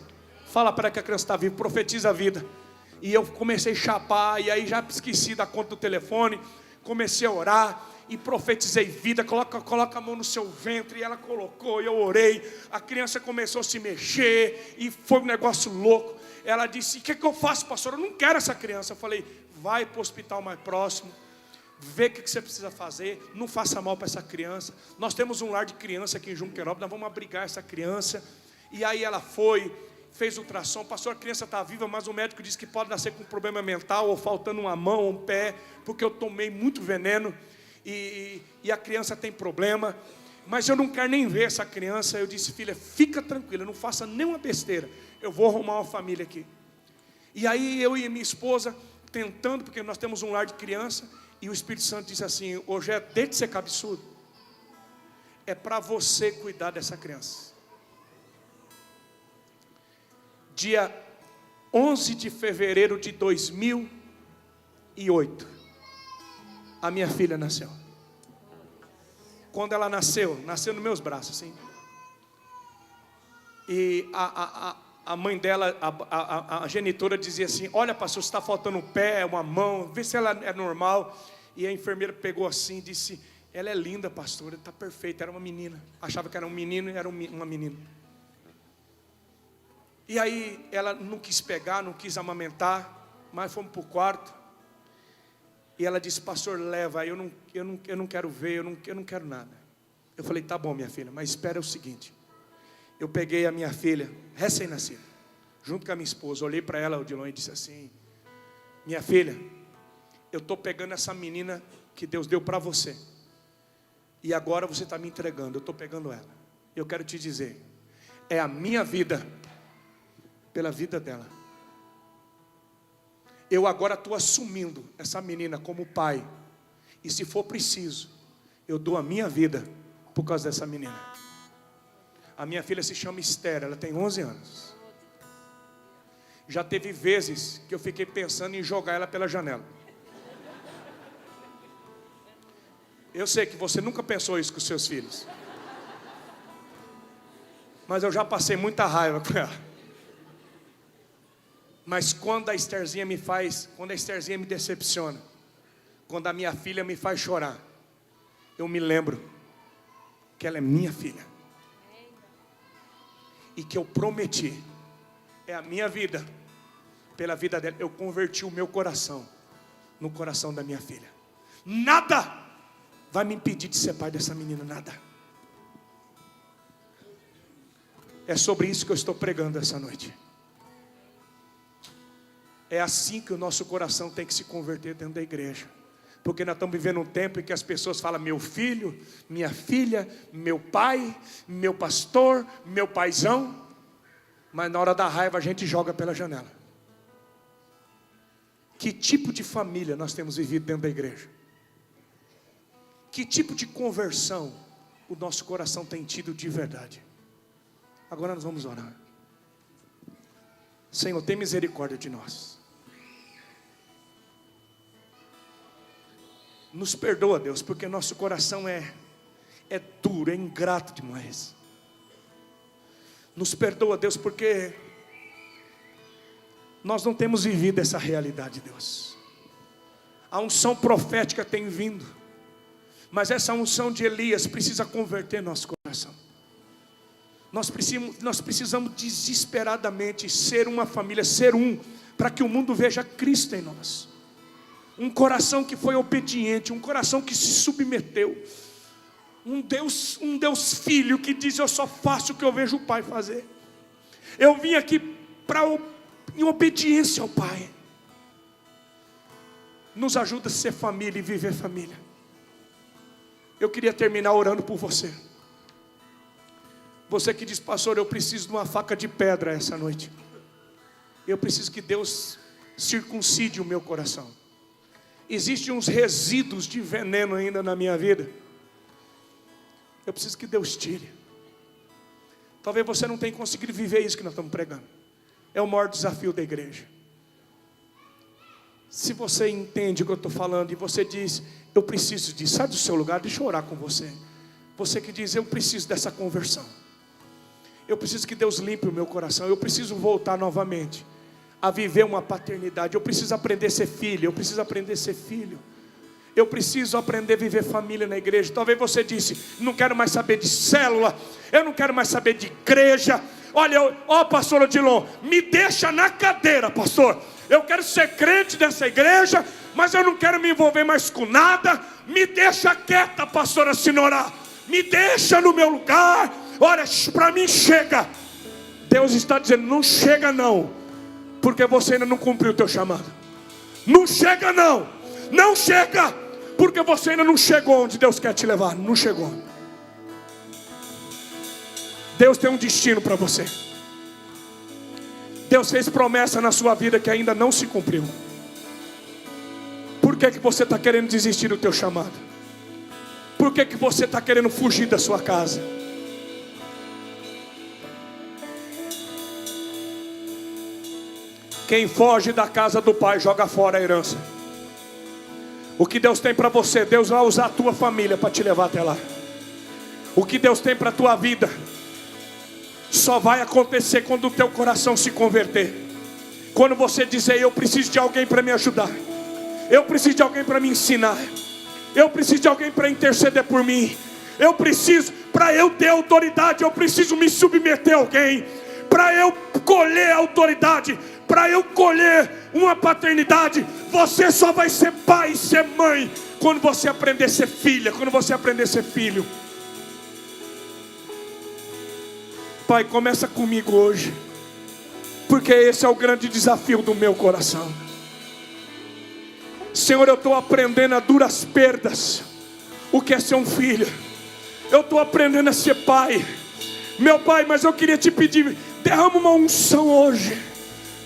Fala para ela que a criança está viva, profetiza a vida. E eu comecei a chapar, e aí já esqueci da conta do telefone. Comecei a orar e profetizei vida. Coloca a mão no seu ventre. E ela colocou, e eu orei. A criança começou a se mexer, e foi um negócio louco. Ela disse: o que eu faço, pastor? Eu não quero essa criança. Eu falei: vai para o hospital mais próximo, vê o que você precisa fazer, não faça mal para essa criança. Nós temos um lar de criança aqui em Junquerópolis, nós vamos abrigar essa criança. E aí ela foi, fez ultrassom. Pastor, a criança está viva, mas o médico disse que pode nascer com problema mental, ou faltando uma mão ou um pé, porque eu tomei muito veneno, e a criança tem problema. Mas eu não quero nem ver essa criança. Eu disse: filha, fica tranquila, não faça nenhuma besteira, eu vou arrumar uma família aqui. E aí eu e minha esposa tentando, porque nós temos um lar de criança, e o Espírito Santo disse assim: hoje é, deixa de ser cabeçudo, é para você cuidar dessa criança. dia 11 de fevereiro de 2008, a minha filha nasceu. Quando ela nasceu nos meus braços, assim. E a mãe dela, a genitora dizia assim: olha, pastor, está faltando um pé, uma mão, vê se ela é normal. E a enfermeira pegou assim e disse: ela é linda, pastor, está perfeita. Era uma menina, achava que era um menino e era uma menina. E aí ela não quis pegar, não quis amamentar, mas fomos para o quarto. E ela disse: pastor, leva, eu não quero ver, eu não quero nada. Eu falei: tá bom, minha filha, mas espera o seguinte. Eu peguei a minha filha, recém-nascida, junto com a minha esposa, olhei para ela, Odilon, e disse assim: minha filha, eu estou pegando essa menina que Deus deu para você, e agora você está me entregando, eu estou pegando ela. Eu quero te dizer, é a minha vida pela vida dela. Eu agora estou assumindo essa menina como pai, e se for preciso, eu dou a minha vida por causa dessa menina. A minha filha se chama Esther, ela tem 11 anos. Já teve vezes que eu fiquei pensando em jogar ela pela janela. Eu sei que você nunca pensou isso com os seus filhos, mas eu já passei muita raiva com ela. Mas quando a Estherzinha me decepciona, quando a minha filha me faz chorar, eu me lembro que ela é minha filha. E que eu prometi, é a minha vida, pela vida dela. Eu converti o meu coração no coração da minha filha. Nada vai me impedir de ser pai dessa menina, nada. É sobre isso que eu estou pregando essa noite. É assim que o nosso coração tem que se converter dentro da igreja. Porque nós estamos vivendo um tempo em que as pessoas falam: meu filho, minha filha, meu pai, meu pastor, meu paizão. Mas na hora da raiva a gente joga pela janela. Que tipo de família nós temos vivido dentro da igreja? Que tipo de conversão o nosso coração tem tido de verdade? Agora nós vamos orar. Senhor, tem misericórdia de nós. Nos perdoa, Deus, porque nosso coração é duro, é ingrato demais. Nos perdoa, Deus, porque nós não temos vivido essa realidade, Deus. A unção profética tem vindo, mas essa unção de Elias precisa converter nosso coração. Nós precisamos desesperadamente ser uma família, ser um, para que o mundo veja Cristo em nós. Um coração que foi obediente, um coração que se submeteu. Um Deus filho que diz: eu só faço o que eu vejo o Pai fazer. Eu vim aqui em obediência ao Pai. Nos ajuda a ser família e viver família. Eu queria terminar orando por você. Você que diz: pastor, eu preciso de uma faca de pedra essa noite. Eu preciso que Deus circuncide o meu coração. Existem uns resíduos de veneno ainda na minha vida. Eu preciso que Deus tire. Talvez você não tenha conseguido viver isso que nós estamos pregando. É o maior desafio da igreja. Se você entende o que eu estou falando e você diz: eu preciso disso, sai do seu lugar, deixa eu orar com você. Você que diz: eu preciso dessa conversão. Eu preciso que Deus limpe o meu coração. Eu preciso voltar novamente a viver uma paternidade. Eu preciso aprender a ser filho. Eu preciso aprender a ser filho. Eu preciso aprender a viver família na igreja. Talvez você disse: não quero mais saber de célula, eu não quero mais saber de igreja. Olha, pastor Odilon, me deixa na cadeira, pastor. Eu quero ser crente dessa igreja, mas eu não quero me envolver mais com nada. Me deixa quieta, pastora Sinorá. Me deixa no meu lugar. Olha, para mim chega. Deus está dizendo: não chega não, porque você ainda não cumpriu o teu chamado. Não chega não. Não chega, porque você ainda não chegou onde Deus quer te levar. Não chegou. Deus tem um destino para você. Deus fez promessa na sua vida que ainda não se cumpriu. Por que você está querendo desistir do teu chamado? Por que você está querendo fugir da sua casa? Quem foge da casa do pai joga fora a herança. O que Deus tem para você, Deus vai usar a tua família para te levar até lá. O que Deus tem para a tua vida só vai acontecer quando o teu coração se converter. Quando você dizer: eu preciso de alguém para me ajudar, eu preciso de alguém para me ensinar, eu preciso de alguém para interceder por mim, eu preciso, para eu ter autoridade, eu preciso me submeter a alguém, para eu colher autoridade, para eu colher uma paternidade. Você só vai ser pai e ser mãe quando você aprender a ser filha, quando você aprender a ser filho. Pai, começa comigo hoje, porque esse é o grande desafio do meu coração. Senhor, eu estou aprendendo a duras perdas o que é ser um filho. Eu estou aprendendo a ser pai. Meu Pai, mas eu queria te pedir, derrama uma unção hoje,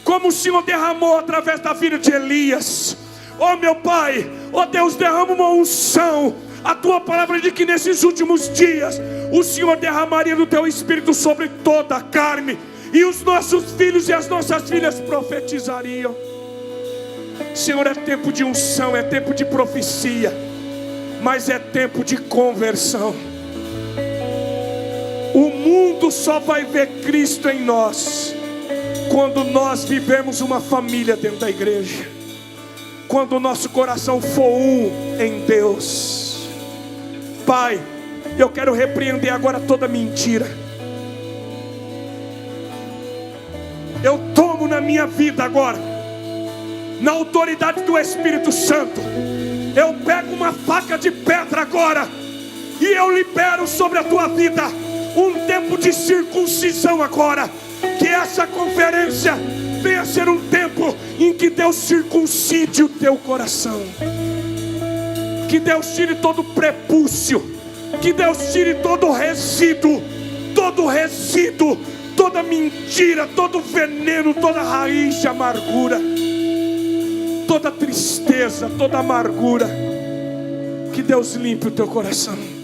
como o Senhor derramou através da vida de Elias. Oh meu Pai, oh Deus, derrama uma unção. A tua palavra diz que nesses últimos dias o Senhor derramaria do teu Espírito sobre toda a carne, e os nossos filhos e as nossas filhas profetizariam. Senhor, é tempo de unção, é tempo de profecia, mas é tempo de conversão. O mundo só vai ver Cristo em nós quando nós vivemos uma família dentro da igreja, quando o nosso coração for um em Deus. Pai, eu quero repreender agora toda mentira. Eu tomo na minha vida agora, na autoridade do Espírito Santo, eu pego uma faca de pedra agora e eu libero sobre a tua vida um tempo de circuncisão agora. Que essa conferência venha ser um tempo em que Deus circuncide o teu coração. Que Deus tire todo o prepúcio, que Deus tire todo o resíduo, toda mentira, todo veneno, toda raiz de amargura, toda tristeza, toda amargura. Que Deus limpe o teu coração.